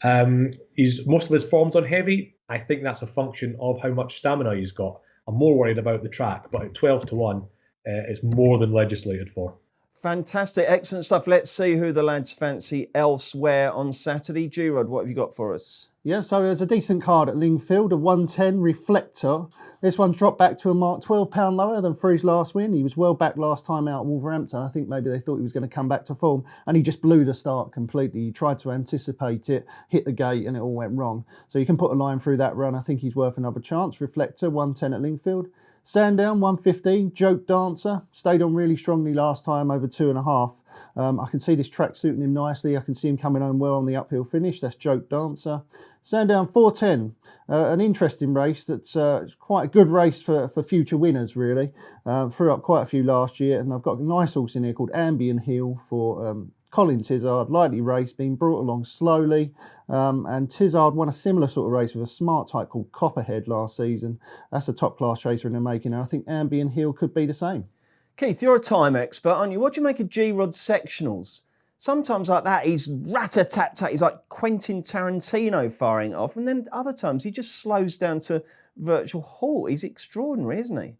Most of his form's on heavy. I think that's a function of how much stamina he's got. I'm more worried about the track, but at 12-1, it's more than legislated for. Fantastic, excellent stuff. Let's see who the lads fancy elsewhere on Saturday. G-Rod, what have you got for us? Yeah, so there's a decent card at Lingfield, a 110 Reflector. This one's dropped back to a mark £12 lower than for his last win. He was well back last time out at Wolverhampton. I think maybe they thought he was going to come back to form, and he just blew the start completely. He tried to anticipate it, hit the gate, and it all went wrong. So you can put a line through that run. I think he's worth another chance. Reflector, 110 at Lingfield. Sandown, 115, Joke Dancer, stayed on really strongly last time over 2.5. I can see this track suiting him nicely. I can see him coming home well on the uphill finish. That's Joke Dancer. Sandown, 410, an interesting race. That's quite a good race for future winners, really. Threw up quite a few last year, and I've got a nice horse in here called Ambient Hill for Colin Tizard, lightly raced, being brought along slowly, and Tizard won a similar sort of race with a smart type called Copperhead last season. That's a top-class chaser in the making, and I think Ambient Hill could be the same. Keith, you're a time expert, aren't you? What do you make of G-Rod sectionals? Sometimes like that, he's rat-a-tat-tat, he's like Quentin Tarantino firing off, and then other times he just slows down to virtual halt. He's extraordinary, isn't he?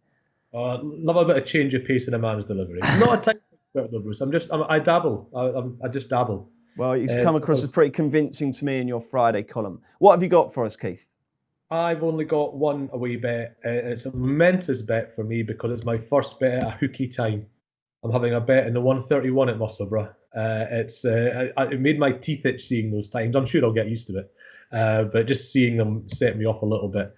Love a bit of change of pace in a man's delivery. Not a time expert though, Bruce. I dabble. I just dabble. Well, he's come across as pretty convincing to me in your Friday column. What have you got for us, Keith? I've only got one away bet, and it's a momentous bet for me because it's my first bet at a hooky time. I'm having a bet in the 131 at Musselburgh. It made my teeth itch seeing those times. I'm sure I'll get used to it, but just seeing them set me off a little bit.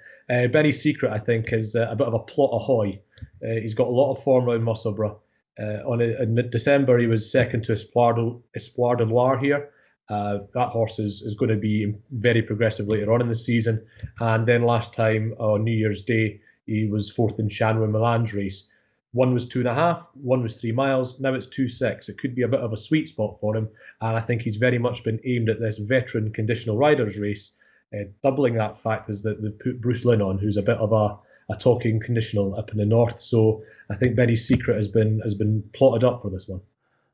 Benny's Secret, I think, is a bit of a plot ahoy. He's got a lot of form around Musselburgh. In December, he was second to Espoir de Loire here. That horse is going to be very progressive later on in the season. And then last time on New Year's Day, he was fourth in Shanway Milan's race. One was 2.5, one was 3 miles. Now it's 2.6. It could be a bit of a sweet spot for him. And I think he's very much been aimed at this veteran conditional riders race. Doubling that fact is that they've put Bruce Lynn on, who's a bit of a talking conditional up in the north. So I think Benny's Secret has been plotted up for this one.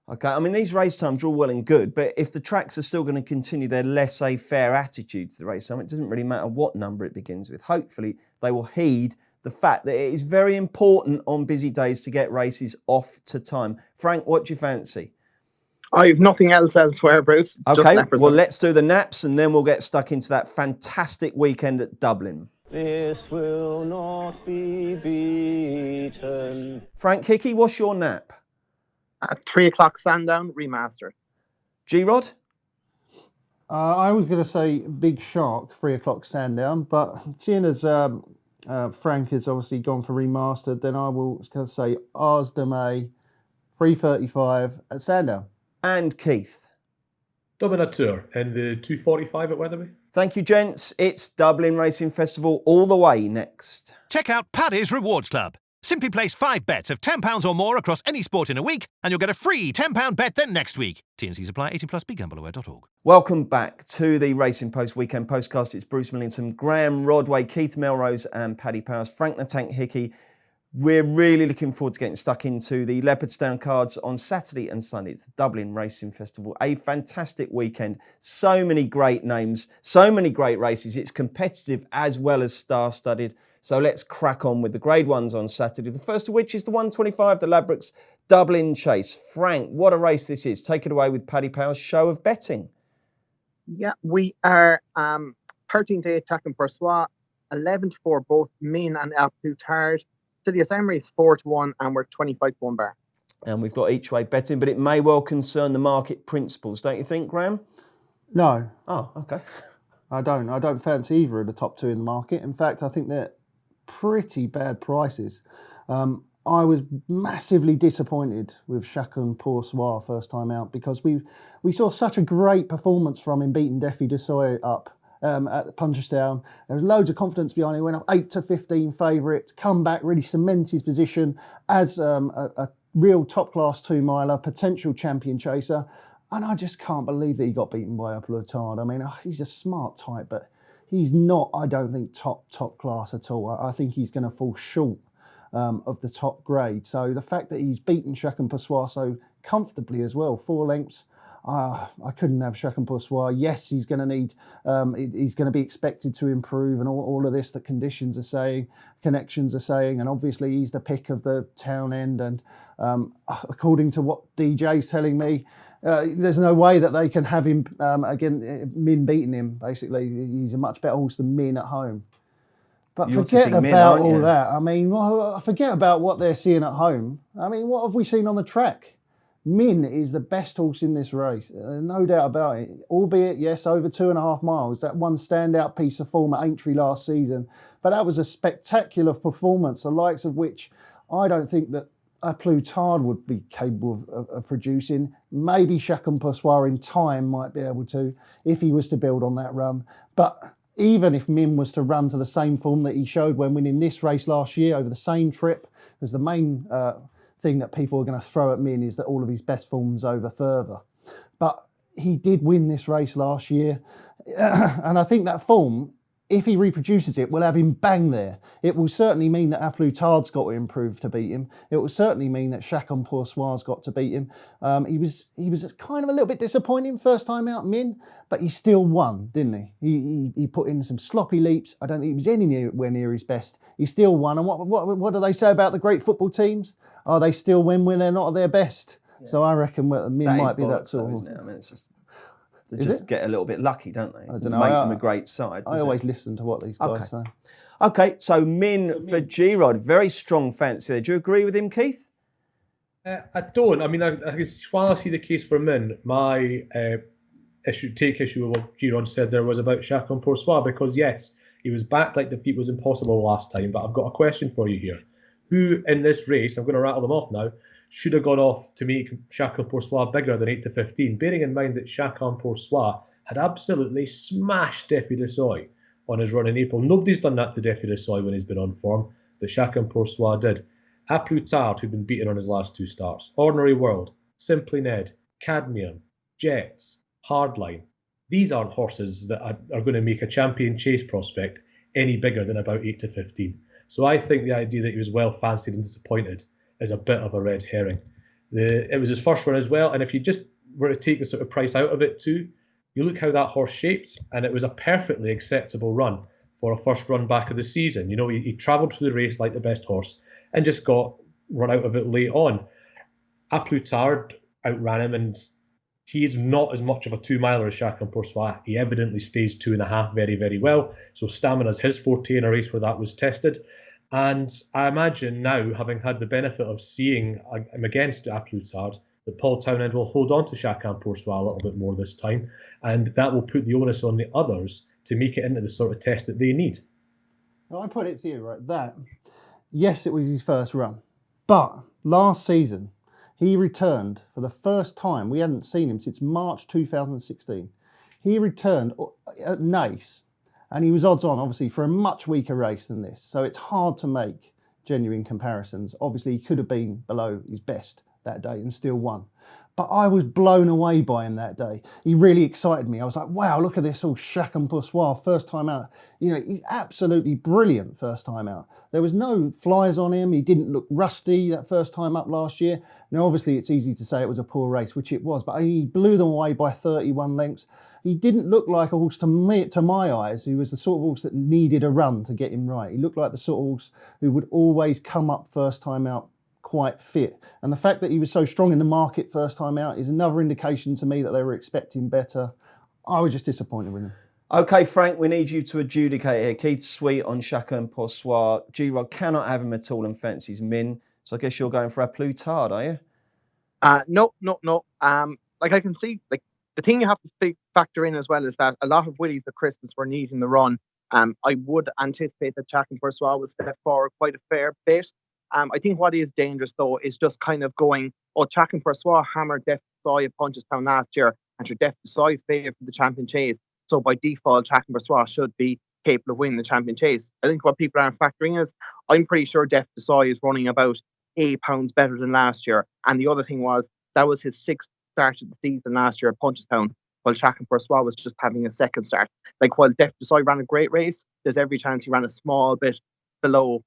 Okay, I mean, these race times are all well and good, but if the tracks are still going to continue their laissez-faire attitude to the race time, it doesn't really matter what number it begins with. Hopefully, they will heed the fact that it is very important on busy days to get races off to time. Frank, what do you fancy? I have nothing else elsewhere, Bruce. Okay, well, let's do the naps and then we'll get stuck into that fantastic weekend at Dublin. This will not be beaten. Frank Hickey, what's your nap? At 3 o'clock Sandown, remastered. G-Rod? I was going to say Big Shark, 3 o'clock Sandown, but seeing as Frank has obviously gone for remastered, then I will say Ars de May, 3:35 at Sandown. And Keith? Dominateur in the 2:45 at Weatherby. Thank you, gents. It's Dublin Racing Festival all the way next. Check out Paddy's Rewards Club. Simply place 5 bets of £10 or more across any sport in a week, and you'll get a free £10 bet then next week. T&Cs apply. 18+. BeGambleAware.org. Welcome back to the Racing Post Weekend Postcast. It's Bruce Millington, Graeme Rodway, Keith Melrose and Paddy Powers, Frank the Tank Hickey. We're really looking forward to getting stuck into the Leopardstown cards on Saturday and Sunday. It's the Dublin Racing Festival, a fantastic weekend. So many great names, so many great races. It's competitive as well as star-studded. So let's crack on with the Grade 1s on Saturday. The first of which is the 125, the Ladbrokes Dublin Chase. Frank, what a race this is. Take it away with Paddy Powers' show of betting. Yeah, we are 13-8 Tacken Persois, 11-4 both Min and Al Plutard. Sidious Emery's 4-1 and we're 25-1 bar. And we've got each way betting, but it may well concern the market principles, don't you think, Graeme? No. Oh, okay. I don't fancy either of the top two in the market. In fact, I think they're pretty bad prices. I was massively disappointed with Chacun Pour Soi first time out, because we saw such a great performance from him beating Defi Desoy up at Punchestown. There was loads of confidence behind him. He went up 8-15 favourite, come back, really cement his position as a real top class 2-miler, potential champion chaser. And I just can't believe that he got beaten by a Plutard. I mean, he's a smart type, but he's not, I don't think, top class at all. I think he's going to fall short of the top grade. So the fact that he's beaten Chacun Pour Soi so comfortably as well, 4 lengths, I couldn't have Chacun Pour Soi. Yes, he's going to need, he's going to be expected to improve, and all of this that conditions are saying, connections are saying, and obviously he's the pick of the town end. And according to what DJ's telling me, there's no way that they can have him again. Min beating him. Basically, he's a much better horse than Min at home. But forget about all that. I mean, forget about what they're seeing at home. I mean, what have we seen on the track? Min is the best horse in this race, no doubt about it. Albeit, yes, over 2.5 miles. That one standout piece of form at Aintree last season. But that was a spectacular performance, the likes of which I don't think that a Plutard would be capable of producing. Maybe Chacun Pour Soi in time might be able to, if he was to build on that run. But even if Min was to run to the same form that he showed when winning this race last year over the same trip, because the main thing that people are going to throw at Min is that all of his best form's over further. But he did win this race last year. And I think that form, if he reproduces it, we'll have him bang there. It will certainly mean that A Plutard's got to improve to beat him. It will certainly mean that Chacun Pour Soi's got to beat him. He was kind of a little bit disappointing first time out, Min, but he still won, didn't he? He put in some sloppy leaps. I don't think he was anywhere near his best. He still won. And what do they say about the great football teams? Oh, they still win when they're not at their best. Yeah. So I reckon Min might be that sort of... I mean, it's just... They just get a little bit lucky, don't they? I don't know. Make them a great side. I always listen to what these guys say. Okay, so Min for G-Rod, very strong fancy there. Do you agree with him, Keith? I don't. I mean, while I see the case for Min, my take issue with what G-Rod said there was about Chacun Pour Soi, because yes, he was backed like defeat was impossible last time, but I've got a question for you here. Who in this race, I'm going to rattle them off now, should have gone off to make Chacun Pour Soi bigger than 8-15, bearing in mind that Chacun Pour Soi had absolutely smashed Defi Desoy on his run in April. Nobody's done that to Defi Desoy when he's been on form, but Chacun Pour Soi did. A Plutard, who'd been beaten on his last 2 starts, Ordinary World, Simply Ned, Cadmium, Jets, Hardline. These aren't horses that are going to make a champion chase prospect any bigger than about 8-15. So I think the idea that he was well fancied and disappointed is a bit of a red herring. It was his first run as well, and if you just were to take the sort of price out of it too, you look how that horse shaped, and it was a perfectly acceptable run for a first run back of the season. You know, he travelled through the race like the best horse and just got run out of it late on. A Plutard outran him, and he is not as much of a 2-miler as Chacun Pour Soi. He evidently stays 2.5 very, very well. So stamina's his forte in a race where that was tested. And I imagine now, having had the benefit of seeing him against A Plutard, that Paul Townend will hold on to Chacun Pour Soi a little bit more this time. And that will put the onus on the others to make it into the sort of test that they need. Well, I put it to you, right, that, yes, it was his first run. But last season, he returned for the first time. We hadn't seen him since March 2016. He returned at Naas, and he was odds on, obviously, for a much weaker race than this. So it's hard to make genuine comparisons. Obviously, he could have been below his best that day and still won. But I was blown away by him that day. He really excited me. I was like, wow, look at this all Chacun Pour Soi, first time out. You know, he's absolutely brilliant first time out. There was no flies on him. He didn't look rusty that first time up last year. Now, obviously, it's easy to say it was a poor race, which it was, but he blew them away by 31 lengths. He didn't look like a horse to my eyes who was the sort of horse that needed a run to get him right. He looked like the sort of horse who would always come up first time out quite fit. And the fact that he was so strong in the market first time out is another indication to me that they were expecting better. I was just disappointed with him. Okay, Frank, we need you to adjudicate here. Keith's sweet on Chacun Pour Soi. G-Rod cannot have him at all and fancies Min. So I guess you're going for A Plutard, are you? No. Like I can see, like the thing you have to factor in as well is that a lot of Willies at Christmas were needing the run. I would anticipate that Chacun Pour Soi will step forward quite a fair bit. I think what is dangerous though is just kind of going, Chacking for Swa hammered Def Desai at Punchestown last year, and your Def Desai's favourite for the Champion Chase. So by default, Chacking for Swa should be capable of winning the Champion Chase. I think what people aren't factoring is, I'm pretty sure Def Desai is running about £8 better than last year. And the other thing was, that was his 6th start of the season last year at Punchestown, while Chacking for Swa was just having a 2nd start. Like, while Def Desai ran a great race, there's every chance he ran a small bit below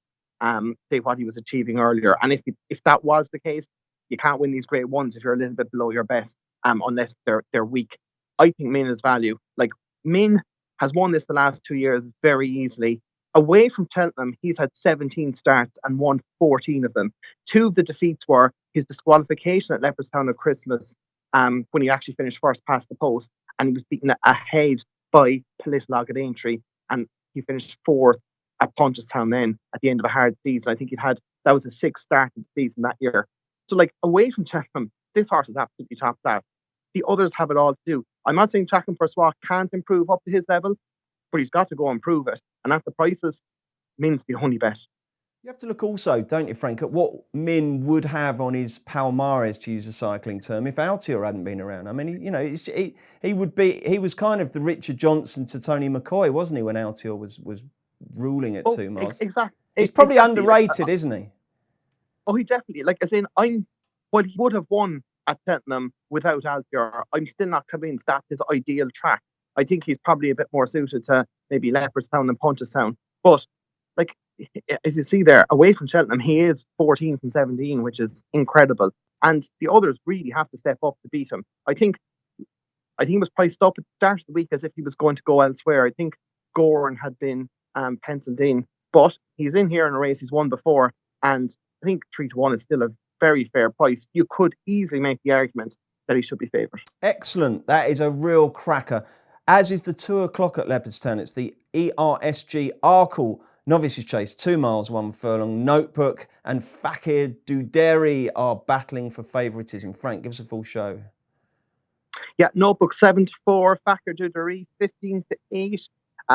say what he was achieving earlier. And if that was the case, you can't win these great ones if you're a little bit below your best, unless they're weak. I think Min is value. Like, Min has won this the last 2 years very easily. Away from Cheltenham, he's had 17 starts and won 14 of them. 2 of the defeats were his disqualification at Leopardstown at Christmas, when he actually finished first past the post, and he was beaten ahead by Politolog at Aintree, and he finished 4th at Punchestown then at the end of a hard season. I think that was his 6th start of the season that year. So, like, away from Cheltenham, this horse is absolutely top class. The others have it all to do. I'm not saying Chacking for Swa can't improve up to his level, but he's got to go and prove it. And at the prices, Min's the only bet. You have to look also, don't you, Frank, at what Min would have on his Palmares, to use a cycling term, if Altior hadn't been around. I mean, he was kind of the Richard Johnson to Tony McCoy, wasn't he, when Altior was ruling at 2 miles? Exactly. He's probably underrated, isn't he? Oh, he definitely, like, as in, he would have won at Cheltenham without Altior. I'm still not convinced that's his ideal track. I think he's probably a bit more suited to maybe Leopardstown and Punchestown. But, like, as you see there, away from Cheltenham, he is 14 from 17, which is incredible. And the others really have to step up to beat him. I think he was priced up at the start of the week as if he was going to go elsewhere. I think Goran had been penciled in, but he's in here in a race he's won before, and I think 3-1 is still a very fair price. You could easily make the argument that he should be favoured. Excellent. That is a real cracker. As is the 2 o'clock at Leopardstown. It's the ERSG Arkle Novices Chase, 2 miles, 1 furlong. Notebook and Fakir Duderi are battling for favouritism. Frank, give us a full show. Yeah, Notebook 7-4, Fakir Duderi 15-8.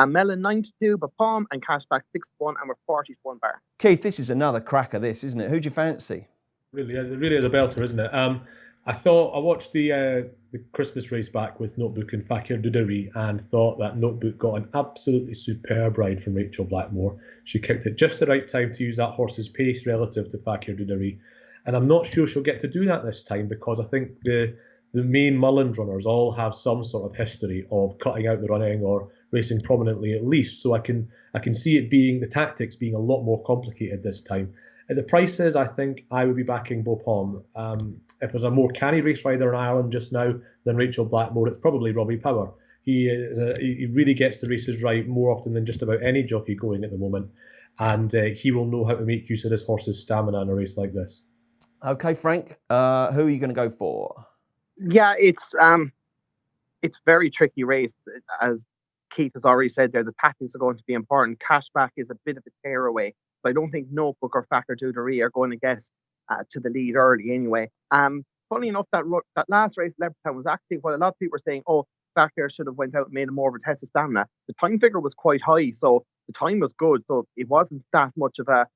Mellon 9-2, Bapalm and Cashback 6-1, and we're 40-1 bar. Keith, this is another cracker, this, isn't it? Who'd you fancy? It really is a belter, isn't it? I watched the Christmas race back with Notebook and Fakir Duderi and thought that Notebook got an absolutely superb ride from Rachel Blackmore. She kicked at just the right time to use that horse's pace relative to Fakir Duderi. And I'm not sure she'll get to do that this time, because I think the main Mullins runners all have some sort of history of cutting out the running or racing prominently at least. So I can see it being, the tactics being a lot more complicated this time. At the prices, I think I would be backing Bapalm. If there's a more canny race rider in Ireland just now than Rachel Blackmore, it's probably Robbie Power. He really gets the races right more often than just about any jockey going at the moment. And he will know how to make use of this horse's stamina in a race like this. Okay, Frank, who are you going to go for? Yeah, it's very tricky race. As Keith has already said there, the tactics are going to be important. Cashback is a bit of a tearaway. So I don't think Notebook or Fakir Duderi are going to get to the lead early anyway. Funny enough, that last race at Leopardstown was actually what a lot of people were saying, Fakir should have went out and made a more of a test of stamina. The time figure was quite high, so the time was good. So it wasn't that much of a,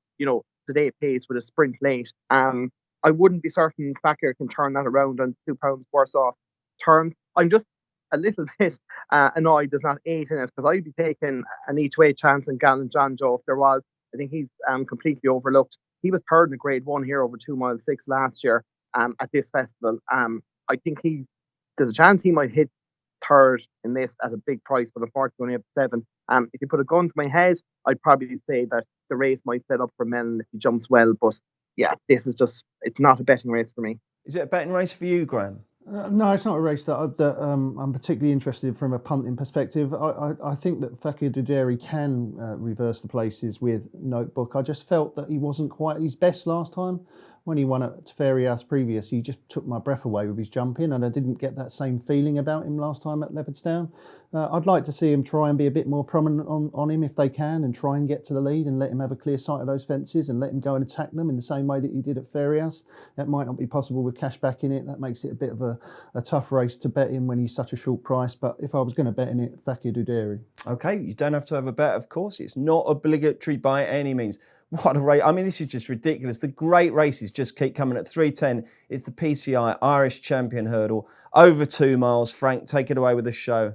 today pace with a sprint late. I wouldn't be certain Fakir can turn that around on £2 worse off terms. I'm just a little bit annoyed there's not 8 in it, because I'd be taking an E2A chance on Gallant John Joe if there was. I think he's completely overlooked. He was 3rd in the Grade 1 here over 2 miles 6 last year at this festival. I think there's a chance he might hit 3rd in this at a big price, but unfortunately only up 7. If you put a gun to my head, I'd probably say that the race might set up for Mellon if he jumps well. But yeah, this is it's not a betting race for me. Is it a betting race for you, Graeme? No, it's not a race that I'm particularly interested in from a punting perspective. I think that Fakir Duderi can reverse the places with Notebook. I just felt that he wasn't quite at his best last time. When he won at Fairy House previous, he just took my breath away with his jumping, and I didn't get that same feeling about him last time at Leopardstown. I'd like to see him try and be a bit more prominent on him if they can, and try and get to the lead and let him have a clear sight of those fences and let him go and attack them in the same way that he did at Fairy House. That might not be possible with Cashback in it. That makes it a bit of a tough race to bet in when he's such a short price. But if I was going to bet in it, Fakir Duderi. Okay, you don't have to have a bet, of course. It's not obligatory by any means. What a race. I mean, this is just ridiculous. The great races just keep coming at 3:10. It's the PCI Irish Champion Hurdle. Over 2 miles. Frank, take it away with the show.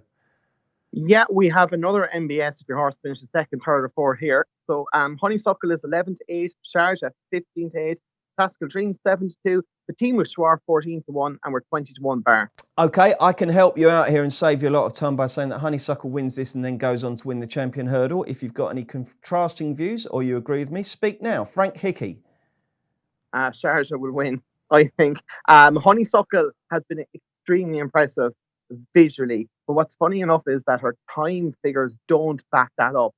Yeah, we have another MBS if your horse finishes second, third, or fourth here. So Honeysuckle is 11-8, Sharjah 15-8, Classical Dream 7-2, Petit Mouchoir 14-1, and we're 20-1 bar. Okay, I can help you out here and save you a lot of time by saying that Honeysuckle wins this and then goes on to win the Champion Hurdle. If you've got any contrasting views or you agree with me, speak now. Frank Hickey. Sharjah will win, I think. Honeysuckle has been extremely impressive visually, but what's funny enough is that her time figures don't back that up.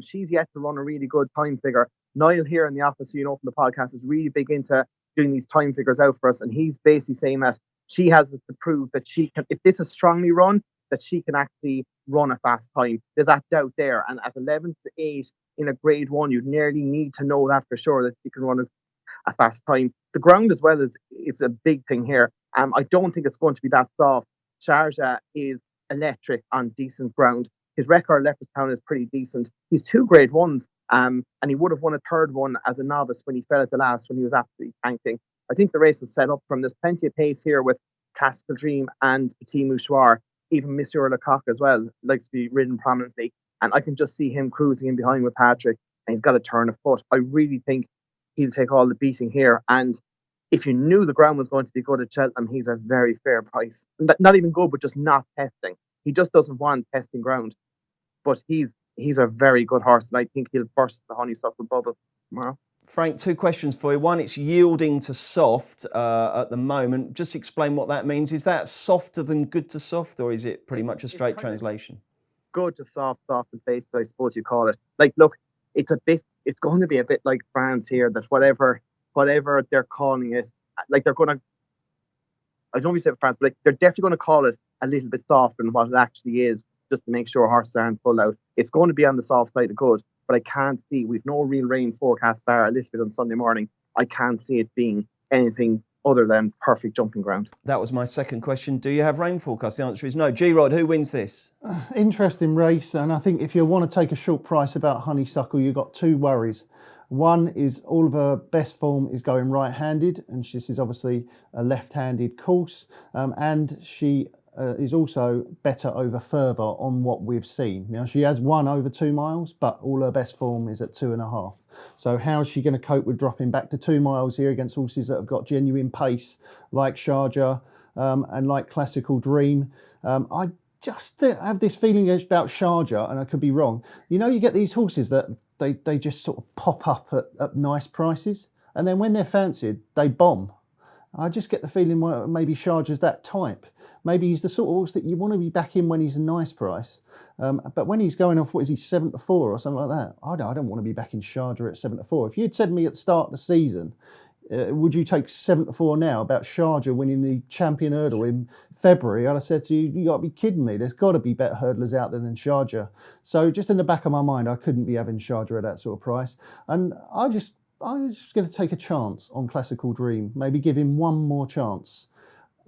She's yet to run a really good time figure. Niall here in the office, you know, from the podcast, is really big into doing these time figures out for us, and he's basically saying that she has to prove that she can, if this is strongly run, that she can actually run a fast time. There's that doubt there, and at 11-8 in a grade 1, you'd nearly need to know that for sure, that she can run a fast time. The ground as well is a big thing here. I don't think it's going to be that soft. Sharjah is electric on decent ground. His record at Leopardstown is pretty decent. He's 2 grade 1s, and he would have won a third one as a novice when he fell at the last, when he was absolutely tanking. I think the race is set up from. There's plenty of pace here with Classical Dream and Petit Mouchoir. Even Monsieur Lecoq as well likes to be ridden prominently. And I can just see him cruising in behind with Patrick, and he's got a turn of foot. I really think he'll take all the beating here. And if you knew the ground was going to be good at Cheltenham, he's a very fair price. Not even good, but just not testing. He just doesn't want testing ground. But he's a very good horse, and I think he'll burst the Honeysuckle bubble tomorrow. Frank, 2 questions for you. One, it's yielding to soft at the moment. Just explain what that means. Is that softer than good to soft, or is it pretty much a straight translation? Good to soft and based, I suppose you call it. Like, look, it's going to be a bit like France here, that whatever they're calling it, like they're going to, I don't know if you say France, but like they're definitely going to call it a little bit softer than what it actually is, just to make sure horses aren't full out. It's going to be on the soft side of good, but I can't see, we've no real rain forecast bar a little bit on Sunday morning. I can't see it being anything other than perfect jumping ground. That was my second question. Do you have rain forecast? The answer is no. G-Rod, who wins this? Interesting race, and I think if you want to take a short price about Honeysuckle, you've got 2 worries. One is all of her best form is going right-handed, and this is obviously a left-handed course, and she is also better over further on what we've seen. Now, she has won over 2 miles, but all her best form is at 2.5. So how is she going to cope with dropping back to 2 miles here against horses that have got genuine pace, like Sharjah and like Classical Dream? I just have this feeling about Sharjah, and I could be wrong. You know, you get these horses that they just sort of pop up at nice prices, and then when they're fancied, they bomb. I just get the feeling maybe Sharjah's that type. Maybe he's the sort of horse that you want to be back in when he's a nice price. But when he's going off, what is he, 7-4 or something like that? I don't want to be back in Sharjah at 7-4. If you'd said to me at the start of the season, would you take 7-4 now about Sharjah winning the Champion Hurdle in February? I'd have said to you, you got to be kidding me. There's got to be better hurdlers out there than Sharjah. So just in the back of my mind, I couldn't be having Sharjah at that sort of price. And I'm just going to take a chance on Classical Dream, maybe give him one more chance.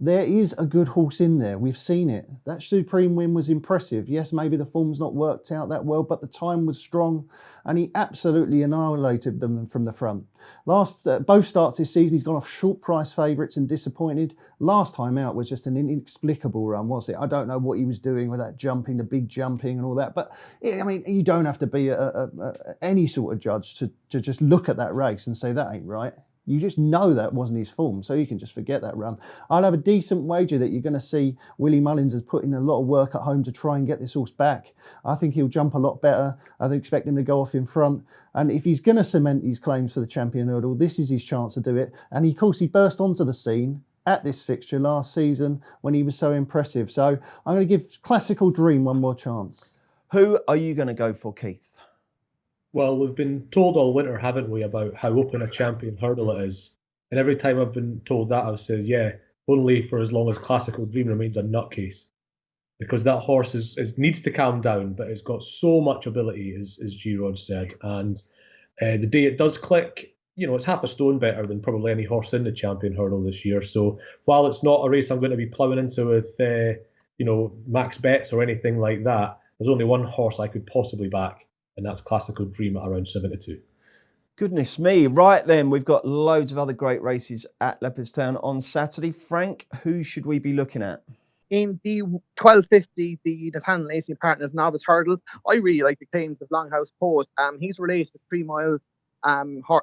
There is a good horse in there. We've seen it. That Supreme win was impressive. Yes, maybe the form's not worked out that well, but the time was strong, and he absolutely annihilated them from the front. Both starts this season, he's gone off short price favourites and disappointed. Last time out was just an inexplicable run, was it? I don't know what he was doing with that jumping, the big jumping and all that. But, I mean, you don't have to be any sort of judge to just look at that race and say that ain't right. You just know that wasn't his form, so you can just forget that run. I'll have a decent wager that you're going to see Willie Mullins has put in a lot of work at home to try and get this horse back. I think he'll jump a lot better. I expect him to go off in front. And if he's going to cement his claims for the Champion Hurdle, this is his chance to do it. And of course, he burst onto the scene at this fixture last season when he was so impressive. So I'm going to give Classical Dream one more chance. Who are you going to go for, Keith? Well, we've been told all winter, haven't we, about how open a Champion Hurdle it is. And every time I've been told that, I've said, yeah, only for as long as Classical Dream remains a nutcase. Because that horse it needs to calm down, but it's got so much ability, as G-Rod said. And the day it does click, it's half a stone better than probably any horse in the Champion Hurdle this year. So while it's not a race I'm going to be ploughing into with, max bets or anything like that, there's only one horse I could possibly back, and that's Classical Dream at around 7-2. Goodness me. Right then, we've got loads of other great races at Leopardstown on Saturday. Frank, who should we be looking at? In the 1250, the Nathaniel Lacey Partners Novice Hurdle, I really like the claims of Longhouse Post. He's related to 3 mile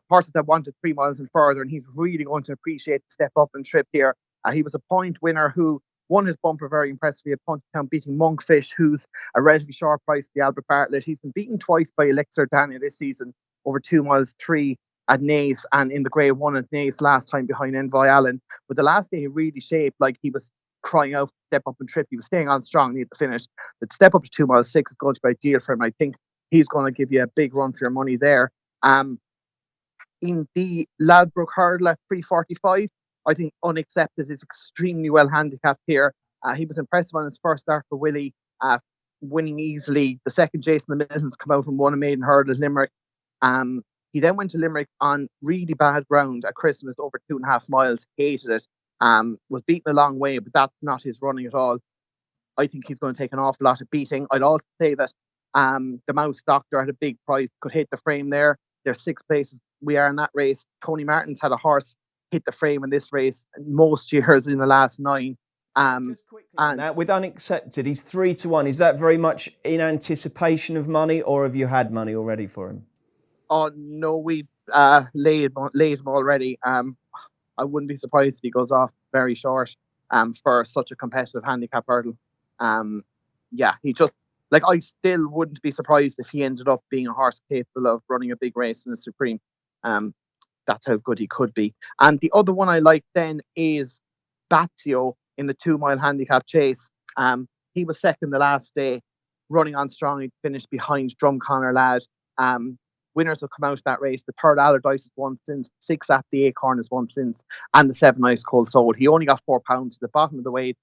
horses that wanted 3 miles and further, and he's really going to appreciate the step up and trip here. He was a point winner who won his bumper very impressively at Puntytown, beating Monkfish, who's a relatively short price to the Albert Bartlett. He's been beaten twice by Elixir Daniel this season, over 2 miles 3 at Naas, and in the Grade 1 at Naas last time behind Envoy Allen. But the last day he really shaped like he was crying out for step up and trip. He was staying on strong at the finish. The step up to 2 miles 6 is going to be ideal for him. I think he's going to give you a big run for your money there. In the Ladbroke Hurdle at 3:45, I think Unaccepted is extremely well handicapped here. He was impressive on his first start for Willie, winning easily. The second, Jason the Middleton's come out and won a maiden hurdle at Limerick. He then went to Limerick on really bad ground at Christmas, over 2.5 miles, hated it. Was beaten a long way, but that's not his running at all. I think he's going to take an awful lot of beating. I'd also say that the Mouse Doctor at a big price could hit the frame there. There's 6 places we are in that race. Tony Martin's had a horse hit the frame in this race most years in the last 9. Just quickly on that, with Unaccepted, he's 3-1. Is that very much in anticipation of money, or have you had money already for him? Oh no, we've laid him already. I wouldn't be surprised if he goes off very short for such a competitive handicap hurdle. He just, I still wouldn't be surprised if he ended up being a horse capable of running a big race in a Supreme. That's how good he could be. And the other one I like then is Bazio in the 2 mile handicap chase. He was second the last day, running on strong. He finished behind Drumconnor Lad. Winners have come out of that race. The 3rd Allardyce has won since, 6 at the Acorn has won since, and the 7 Ice Cold Soul. He only got £4 to the bottom of the weight.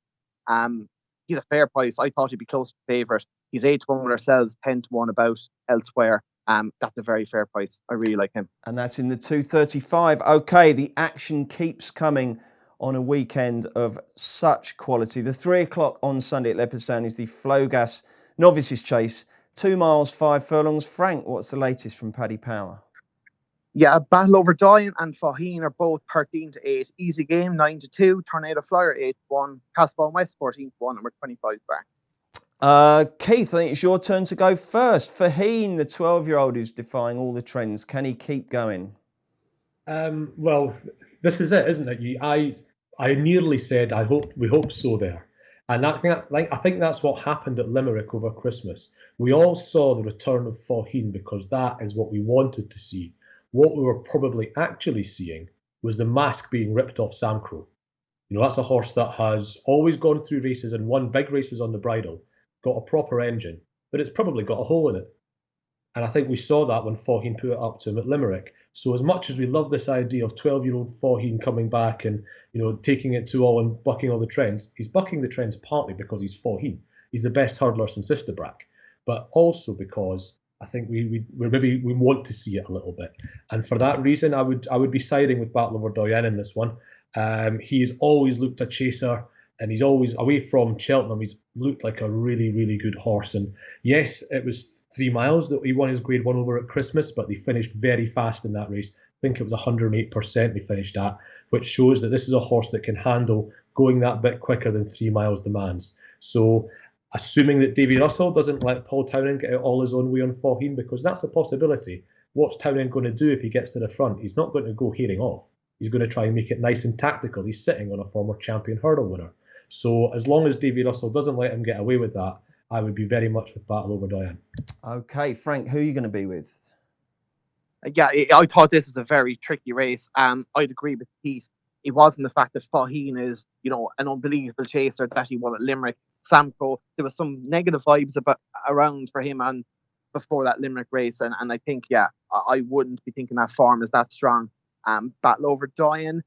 He's a fair price. I thought he'd be close to favourite. He's 8-1 with ourselves, 10-1 about elsewhere. That's a very fair price. I really like him. And that's in the 235. Okay, the action keeps coming on a weekend of such quality. The 3 o'clock on Sunday at Leopardstown is the Flogas Novices Chase. 2 miles, 5 furlongs. Frank, what's the latest from Paddy Power? Yeah, Battle Over Doyen and Faheen are both 13-8. Easy Game 9-2. Tornado Flyer 8-1. Casbah West 14-1, and we're 25 back. Keith, I think it's your turn to go first. Faheen, the 12-year-old who's defying all the trends, can he keep going? Well, this is it, isn't it? I nearly said we hope so there. And I think that's what happened at Limerick over Christmas. We all saw the return of Faheen because that is what we wanted to see. What we were probably actually seeing was the mask being ripped off Sam Crow. That's a horse that has always gone through races and won big races on the bridle, got a proper engine, but it's probably got a hole in it. And I think we saw that when Faheen put it up to him at Limerick. So as much as we love this idea of 12-year-old Faheen coming back and taking it to all and bucking all the trends, he's bucking the trends partly because he's Faheen. He's the best hurdler since Istabrack, but also because I think we want to see it a little bit. And for that reason, I would be siding with Battle Over Doyen in this one. He's always looked a chaser, and he's always, away from Cheltenham, he's looked like a really, really good horse. And yes, it was 3 miles that he won his Grade 1 over at Christmas, but they finished very fast in that race. I think it was 108% they finished at, which shows that this is a horse that can handle going that bit quicker than 3 miles demands. So assuming that Davy Russell doesn't let Paul Townend get it all his own way on Faheen, because that's a possibility. What's Townend going to do if he gets to the front? He's not going to go heading off. He's going to try and make it nice and tactical. He's sitting on a former champion hurdle winner. So as long as Davy Russell doesn't let him get away with that, I would be very much with Battle Over Doyen. Okay, Frank, who are you going to be with? Yeah, I thought this was a very tricky race. I'd agree with Pete. It wasn't the fact that Faheen is, an unbelievable chaser that he won at Limerick. Sam Crow, there was some negative vibes around for him before that Limerick race, and I think, I wouldn't be thinking that form is that strong. Battle Over Doyen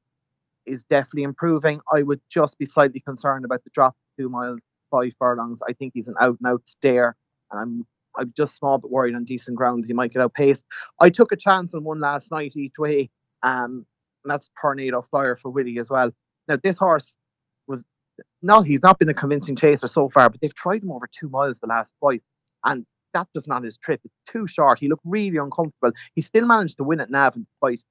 is definitely improving. I would just be slightly concerned about the drop 2 miles, 5 furlongs. I think he's an out-and-out stare, and I'm just small but worried on decent ground that he might get outpaced. I took a chance on one last night each way, and that's Tornado Flyer for Willie as well. Now, this horse he's not been a convincing chaser so far, but they've tried him over 2 miles the last twice, and that's just not his trip. It's too short. He looked really uncomfortable. He still managed to win at Navan despite,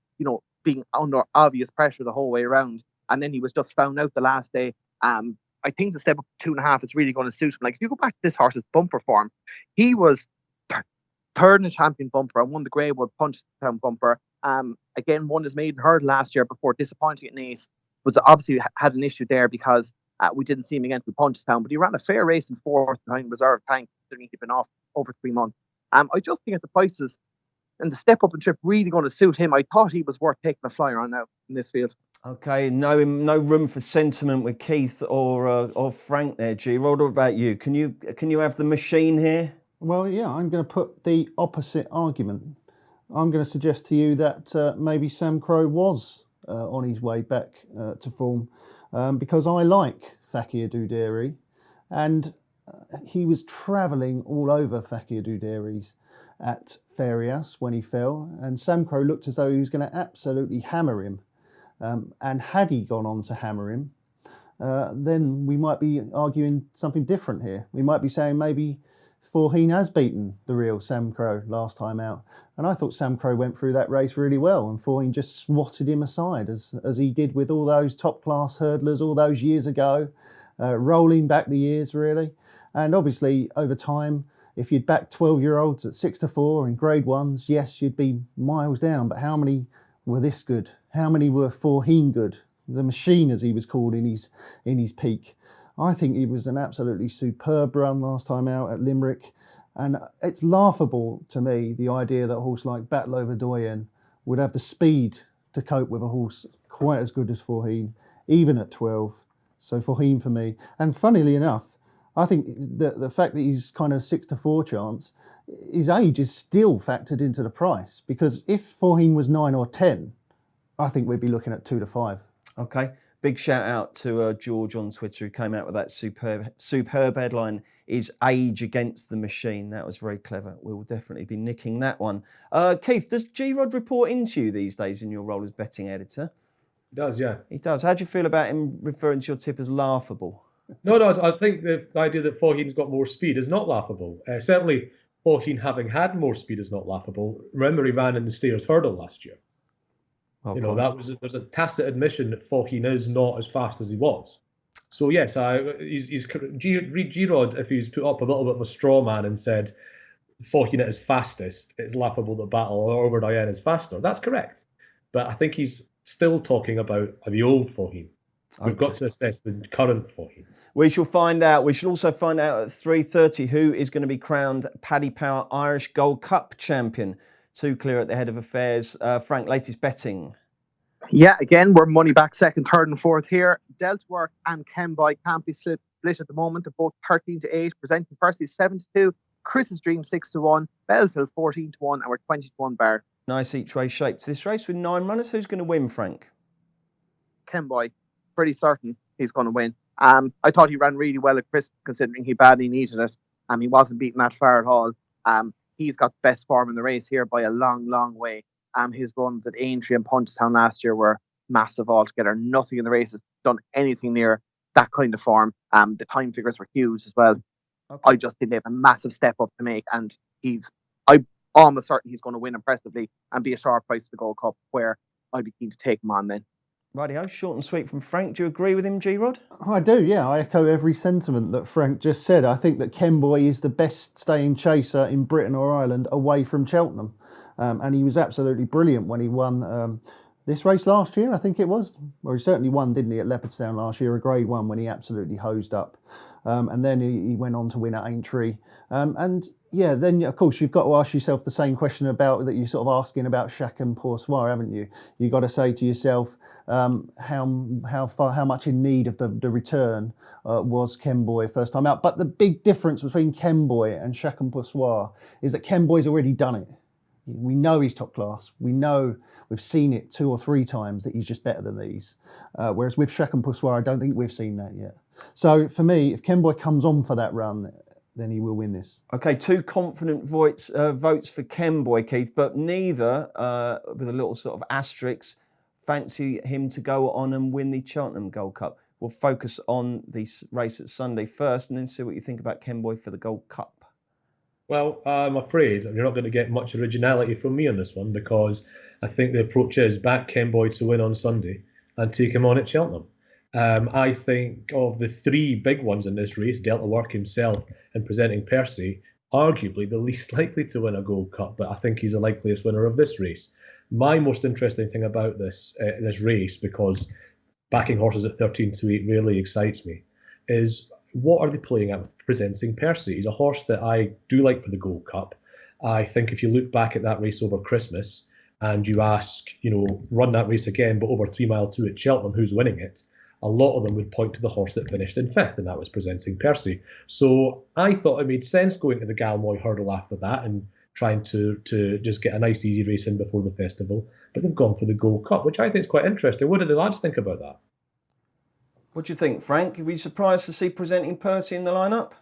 being under obvious pressure the whole way around. And then he was just found out the last day. I think the step up to 2.5 is really going to suit him. Like, if you go back to this horse's bumper form, he was third in the champion bumper and won the Greywood Punchestown bumper. Again, won his maiden hurdle last year before disappointing at Naas. Was obviously had an issue there because we didn't see him against the Punchestown, but he ran a fair race in fourth behind Reserve Tank, considering he'd been off over 3 months. I just think at the prices and the step up and trip really going to suit him. I thought he was worth taking a flyer on now in this field. Okay, no room for sentiment with Keith or Frank there, G. Rod, what about you? Can you have the machine here? Well, yeah, I'm going to put the opposite argument. I'm going to suggest to you that maybe Sam Crow was on his way back to form because I like Fakir Duderi, and he was travelling all over Fakir Duderi's at Ferias when he fell, and Sam Crow looked as though he was going to absolutely hammer him. And had he gone on to hammer him, then we might be arguing something different here. We might be saying maybe Forheen has beaten the real Sam Crow last time out. And I thought Sam Crow went through that race really well, and Forheen just swatted him aside as he did with all those top-class hurdlers all those years ago, rolling back the years, really. And obviously, over time, if you'd back 12-year-olds at 6-4 in Grade 1s, yes, you'd be miles down. But how many were this good? How many were Forheen good? The machine, as he was called in his peak. I think he was an absolutely superb run last time out at Limerick. And it's laughable to me, the idea that a horse like Battle Over Doyen would have the speed to cope with a horse quite as good as Forheen, even at 12. So Forheen for me. And funnily enough, I think the fact that he's kind of 6-4 chance, his age is still factored into the price, because if Forheen was 9 or 10, I think we'd be looking at 2-5. Okay. Big shout out to George on Twitter, who came out with that superb headline, Is Age Against the Machine? That was very clever. We'll definitely be nicking that one. Keith, does G-Rod report into you these days in your role as betting editor? He does, yeah. He does. How do you feel about him referring to your tip as laughable? No, I think the idea that Forheen's got more speed is not laughable. Certainly, Forheen having had more speed is not laughable. Remember, he ran in the Steers Hurdle last year. Okay. There's a tacit admission that Forheen is not as fast as he was. So yes, G-Rod, if he's put up a little bit of a straw man and said Forheen at his fastest, it's laughable that Battle Over Doyen is faster. That's correct, but I think he's still talking about the old Forheen. We've got to assess the current Forheen. We shall find out. We shall also find out at 3:30 who is going to be crowned Paddy Power Irish Gold Cup champion. Two clear at the head of affairs. Frank, latest betting. Yeah, again, we're money back second, third and fourth here. Deltwork and Kenboy can't be split at the moment. They're both 13-8, presenting firstly 7-2, Chris's Dream 6-1, Bell's Hill 14-1, and we're 20-1 bar. Nice each way shapes. This race with 9 runners. Who's going to win, Frank? Kenboy, pretty certain he's going to win. I thought he ran really well at Chris, considering he badly needed it. He wasn't beaten that far at all. He's got the best form in the race here by a long, long way. His runs at Aintree and Punchestown last year were massive altogether. Nothing in the race has done anything near that kind of form. The time figures were huge as well. Okay. I just think they have a massive step up to make, and I'm almost certain he's going to win impressively and be a sharp price to the Gold Cup, where I'd be keen to take him on then. Rightio, short and sweet from Frank. Do you agree with him, G-Rod? I do, yeah. I echo every sentiment that Frank just said. I think that Kenboy is the best staying chaser in Britain or Ireland away from Cheltenham. And he was absolutely brilliant when he won this race last year, I think it was. Well, he certainly won, didn't he, at Leopardstown last year, a Grade 1 when he absolutely hosed up. And then he went on to win at Aintree. And yeah, then of course you've got to ask yourself the same question about that you're sort of asking about Chacun Pour Soi, haven't you? You've got to say to yourself, how much in need of the return was Kenboy first time out. But the big difference between Kenboy and Chacun Pour Soi is that Kenboy's already done it. We know he's top class. We know we've seen it 2 or 3 times that he's just better than these. Whereas with Chacun Pour Soi, I don't think we've seen that yet. So for me, if Kenboy comes on for that run, then he will win this. Okay, 2 confident votes for Kenboy, Keith, but neither, with a little sort of asterisk, fancy him to go on and win the Cheltenham Gold Cup. We'll focus on the race at Sunday first and then see what you think about Kenboy for the Gold Cup. Well, I'm afraid you're not going to get much originality from me on this one, because I think the approach is back Ken Boyd to win on Sunday and take him on at Cheltenham. I think of the three big ones in this race, Delta Work himself and Presenting Percy, arguably the least likely to win a Gold Cup, but I think he's the likeliest winner of this race. My most interesting thing about this race, because backing horses at 13-8 really excites me, is what are they playing at with Presenting Percy? He's a horse that I do like for the Gold Cup. I think if you look back at that race over Christmas and you ask, run that race again, but over 3 Mile 2 at Cheltenham, who's winning it? A lot of them would point to the horse that finished in fifth, and that was Presenting Percy. So I thought it made sense going to the Galmoy Hurdle after that and trying to just get a nice easy race in before the festival. But they've gone for the Gold Cup, which I think is quite interesting. What do the lads think about that? What do you think, Frank? Are we surprised to see Presenting Percy in the lineup?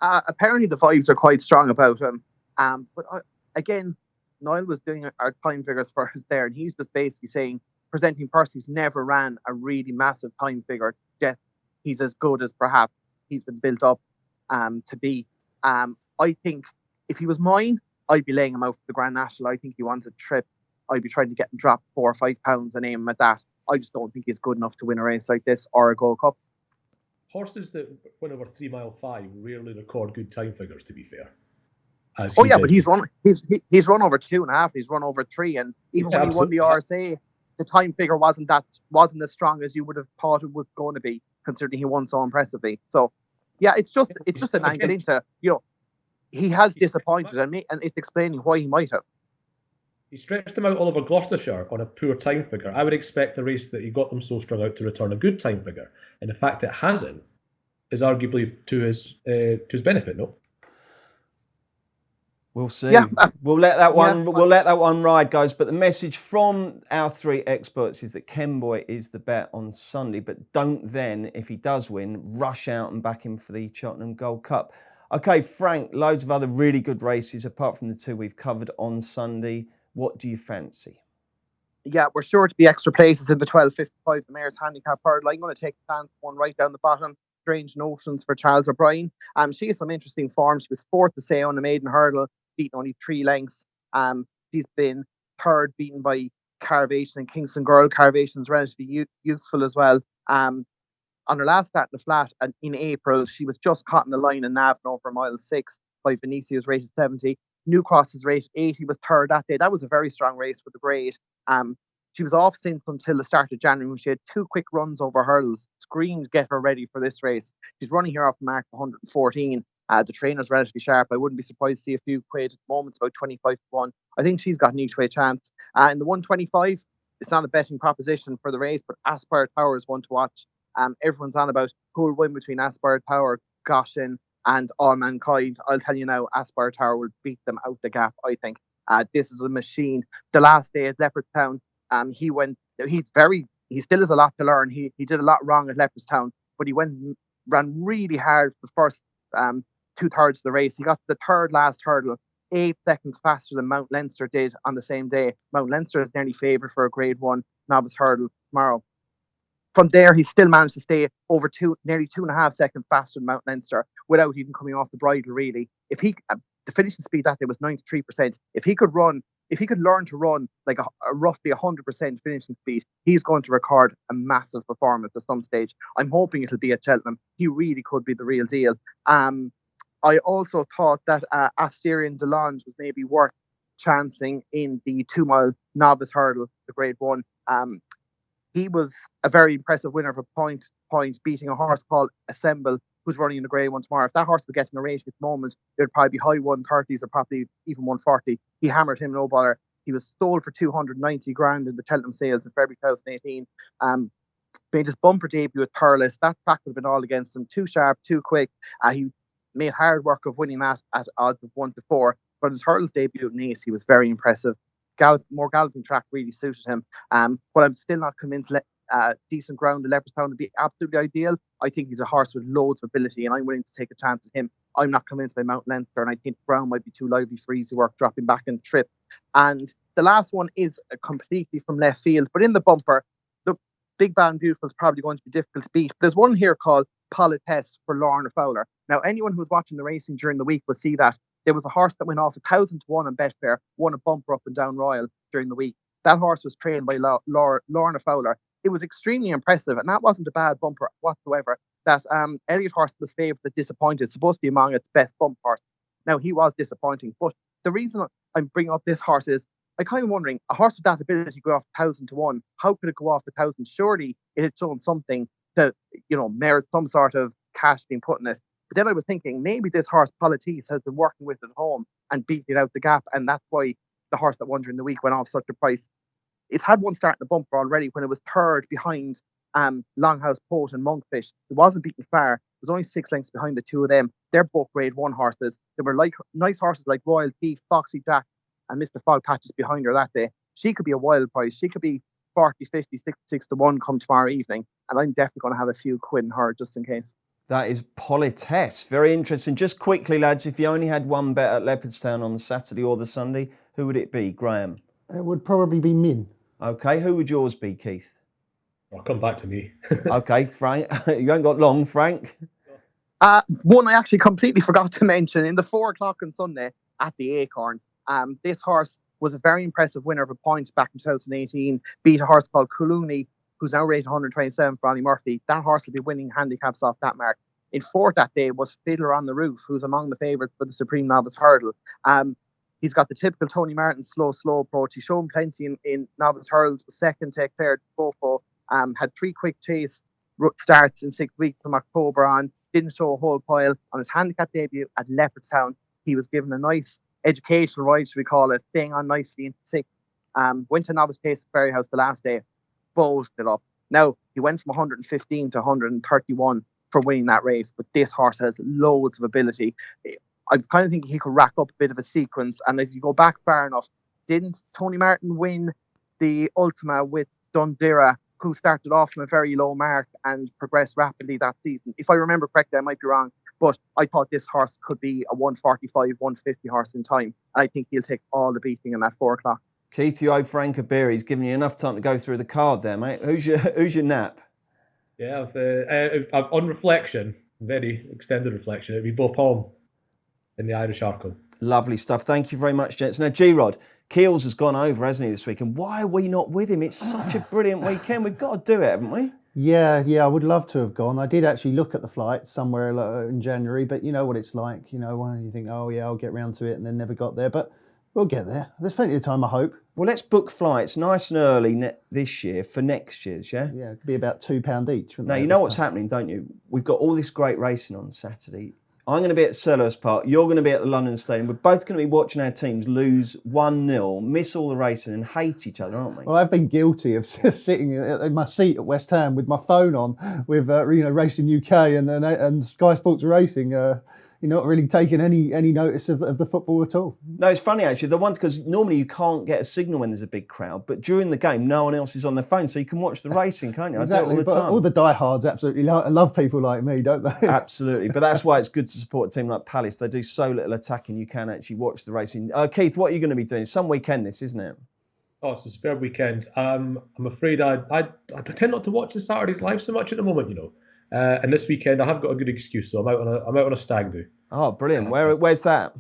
Apparently the vibes are quite strong about him. But again, Niall was doing our time figures for us there, and he's just basically saying Presenting Percy's never ran a really massive time figure. Yet he's as good as perhaps he's been built up to be. I think if he was mine, I'd be laying him out for the Grand National. I think he wants a trip. I'd be trying to get him dropped 4 or 5 pounds and aim him at that. I just don't think he's good enough to win a race like this or a Gold Cup. Horses that win over 3 Mile 5 rarely record good time figures, to be fair. But he's run over 2.5. He's run over 3, and even when he won the RSA, the time figure wasn't as strong as you would have thought it was going to be, considering he won so impressively. So, yeah, it's just an angle into he has disappointed, and it's explaining why he might have. He stretched him out all over Gloucestershire on a poor time figure. I would expect the race that he got them so strung out to return a good time figure, and the fact it hasn't is arguably to his benefit. No. We'll see. Yeah. We'll let that one. Yeah. We'll let that one ride, guys. But the message from our 3 experts is that Ken Boyd is the bet on Sunday. But don't then, if he does win, rush out and back him for the Cheltenham Gold Cup. Okay, Frank. Loads of other really good races apart from the 2 we've covered on Sunday. What do you fancy? Yeah, we're sure to be extra places in the 12:55, the Mayor's Handicap Hurdle. I'm going to take the chance one right down the bottom. Strange Notions for Charles O'Brien. She has some interesting form. She was 4th to say on the maiden hurdle, beaten only 3 lengths. She's been 3rd, beaten by Carvation and Kingston Girl. Carvation's relatively useful as well. On her last start in the flat and in April, she was just caught in the line in Navan over mile 6 by Venicia, who's rated 70. New Cross is rated 80, was 3rd that day. That was a very strong race for the grade. She was off since until the start of January, when she had 2 quick runs over hurdles. Screamed, get her ready for this race. She's running here off the mark 114. The trainer's relatively sharp. I wouldn't be surprised to see a few quid at the moment. It's about 25-1. I think she's got an each way chance. In the 125, it's not a betting proposition for the race, but Aspire Tower is one to watch. Everyone's on about who will win between Aspire Tower, Goshen, and All Mankind. I'll tell you now, Aspire Tower will beat them out the gap, I think. This is a machine. The last day at Leopardstown, he still has a lot to learn. He did a lot wrong at Leopardstown, but he ran really hard for the first 2/3 of the race. He got to the 3rd last hurdle 8 seconds faster than Mount Leinster did on the same day. Mount Leinster is nearly favoured for a Grade 1 novice hurdle tomorrow. From there, he still managed to stay over nearly 2.5 seconds faster than Mount Leinster without even coming off the bridle, really. If the finishing speed that day was 93%. If he could learn to run like a roughly 100% finishing speed, he's going to record a massive performance at some stage. I'm hoping it'll be at Cheltenham. He really could be the real deal. I also thought that Asterion Delange was maybe worth chancing in the 2 mile novice hurdle, the Grade 1. He was a very impressive winner of a point, beating a horse called Assemble, who's running in the Grade 1 tomorrow. If that horse was getting a race at the moment, it would probably be high 130s or probably even 140. He hammered him, no bother. He was sold for 290 grand in the Cheltenham sales in February 2018. Made his bumper debut at Thurles. That track would have been all against him. Too sharp, too quick. He made hard work of winning that at odds of 1-4. But his hurdles debut at Nice, he was very impressive. More galloping track really suited him. But I'm still not convinced decent ground at Leopardstown would be absolutely ideal. I think he's a horse with loads of ability, and I'm willing to take a chance at him. I'm not convinced by Mount Leinster, and I think ground might be too lively for easy work, dropping back in the trip. And the last one is completely from left field, but in the bumper, look, Big Bad and Beautiful is probably going to be difficult to beat. There's one here called Politesse for Laurina Fowler. Now, anyone who was watching the racing during the week will see that there was a horse that went off 1,000 to 1 on Betfair, won a bumper up and down Royal during the week. That horse was trained by Laurina Fowler. It was extremely impressive, and that wasn't a bad bumper whatsoever. That Elliot horse was favoured that disappointed, supposed to be among its best bump horse. Now, he was disappointing, but the reason I'm bringing up this horse is I'm kind of wondering, a horse with that ability go off 1,000 to 1, how could it go off 1,000? Surely it had shown something to, merit some sort of cash being put in it. But then I was thinking, maybe this horse, Politesse, has been working with it at home and beating out the gap, and that's why the horse that won during the week went off such a price. It's had one start in the bumper already when it was third behind Longhouse Poet and Monkfish. It wasn't beaten far. It was only 6 lengths behind the two of them. They're both grade 1 horses. They were like nice horses like Royal Thief, Foxy Jack, and Mr. Fog Patches behind her that day. She could be a wild price. She could be 40, 50, 66 to 1 come tomorrow evening. And I'm definitely going to have a few quid in her just in case. That is Politesse. Very interesting. Just quickly, lads, if you only had one bet at Leopardstown on the Saturday or the Sunday, who would it be, Graeme? It would probably be Min. Okay, who would yours be, Keith? I'll come back to me. Okay, Frank. You ain't got long, Frank. One I actually completely forgot to mention, in the 4 o'clock on Sunday at the Acorn, this horse was a very impressive winner of a point back in 2018, beat a horse called Kuluni, who's now rated 127 for Ollie Murphy. That horse will be winning handicaps off that mark. In fourth that day was Fiddler on the Roof, who's among the favourites for the Supreme Novice Hurdle. He's got the typical Tony Martin slow approach. He's shown plenty in Novice Hurdles, was second to Eclair Bofo, had 3 quick chase starts in 6 weeks from October on, didn't show a whole pile. On his handicap debut at Leopardstown, he was given a nice educational ride, should we call it, staying on nicely in 6th. Went to Novice Chase at Ferryhouse the last day, bowled it up. Now, he went from 115 to 131 for winning that race, but this horse has loads of ability. I was kind of thinking he could rack up a bit of a sequence, and if you go back far enough, didn't Tony Martin win the Ultima with Dundira, who started off from a very low mark and progressed rapidly that season? If I remember correctly, I might be wrong, but I thought this horse could be a 145, 150 horse in time, and I think he'll take all the beating in that 4 o'clock. Keith, you owe Frank a beer. He's given you enough time to go through the card there, mate. Who's your nap? Yeah, on reflection, very extended reflection, it'd be Bo Palm in the Irish Arkle. Lovely stuff. Thank you very much, gents. Now, G-Rod, Keels has gone over, hasn't he, this week? And why are we not with him? It's such a brilliant weekend. We've got to do it, haven't we? Yeah, I would love to have gone. I did actually look at the flights somewhere in January, but you know what it's like. You know, you think, oh yeah, I'll get round to it, and then never got there. But we'll get there. There's plenty of time, I hope. Well, let's book flights nice and early this year for next year's, yeah? Yeah, it'd be about £2 each. Now, you know what's happening, don't you? We've got all this great racing on Saturday. I'm going to be at Selhurst Park. You're going to be at the London Stadium. We're both going to be watching our teams lose 1-0, miss all the racing and hate each other, aren't we? Well, I've been guilty of sitting in my seat at West Ham with my phone on with Racing UK and Sky Sports Racing. You're not really taking any notice of the football at all. No, it's funny actually. The ones, because normally you can't get a signal when there's a big crowd, but during the game, no one else is on their phone, so you can watch the racing, can't you? Exactly. I do it all the time. All the diehards absolutely love people like me, don't they? Absolutely, but that's why it's good to support a team like Palace. They do so little attacking, you can actually watch the racing. Keith, what are you going to be doing? Some weekend this, isn't it? Oh, it's a superb weekend. I'm afraid I tend not to watch the Saturdays live so much at the moment, you know. And this weekend I have got a good excuse, so I'm out on a stag do. Oh, brilliant! Where's that?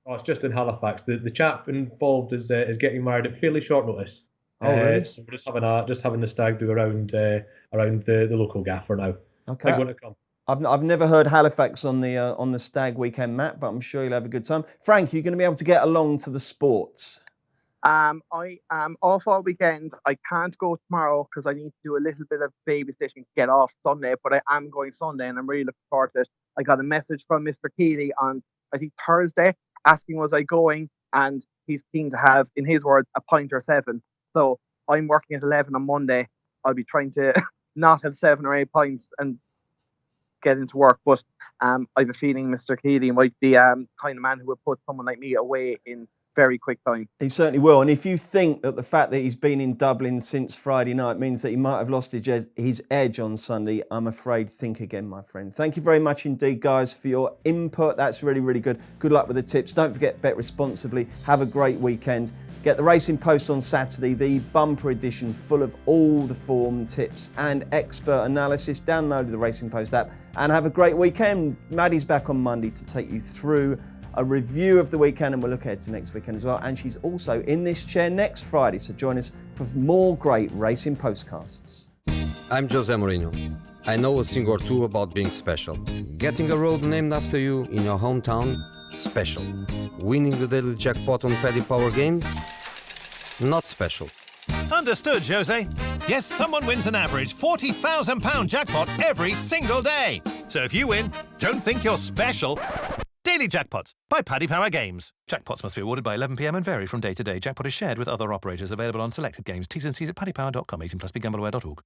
Oh, it's just in Halifax. The chap involved is getting married at fairly short notice. Oh, really? So we're just having the stag do around the local gaff for now. Okay. Big one to come. I've never heard Halifax on the stag weekend map, but I'm sure you'll have a good time. Frank, you're going to be able to get along to the sports. I am off all weekend. I can't go tomorrow because I need to do a little bit of babysitting to get off Sunday, but I am going Sunday and I'm really looking forward to it. I got a message from Mr. Keeley on, I think, Thursday, asking was I going, and he's keen to have, in his words, a pint or 7. So I'm working at 11 on Monday. I'll be trying to not have 7 or 8 pints and get into work, but I have a feeling Mr. Keeley might be kind of man who would put someone like me away in very quick time. He certainly will. And if you think that the fact that he's been in Dublin since Friday night means that he might have lost his edge on Sunday, I'm afraid think again, my friend. Thank you very much indeed, guys, for your input. That's really, really good. Good luck with the tips. Don't forget, bet responsibly. Have a great weekend. Get the Racing Post on Saturday, the bumper edition full of all the form, tips and expert analysis. Download the Racing Post app and have a great weekend. Maddie's back on Monday to take you through a review of the weekend, and we'll look ahead to next weekend as well. And she's also in this chair next Friday, so join us for more great Racing Postcasts. I'm Jose Mourinho. I know a thing or two about being special. Getting a road named after you in your hometown, special. Winning the daily jackpot on Paddy Power Games, not special. Understood, Jose. Yes, someone wins an average £40,000 jackpot every single day. So if you win, don't think you're special. Daily Jackpots by Paddy Power Games. Jackpots must be awarded by 11 p.m. and vary from day to day. Jackpot is shared with other operators. Available on selected games. T's and C's at paddypower.com. 18+, begambleaware.org.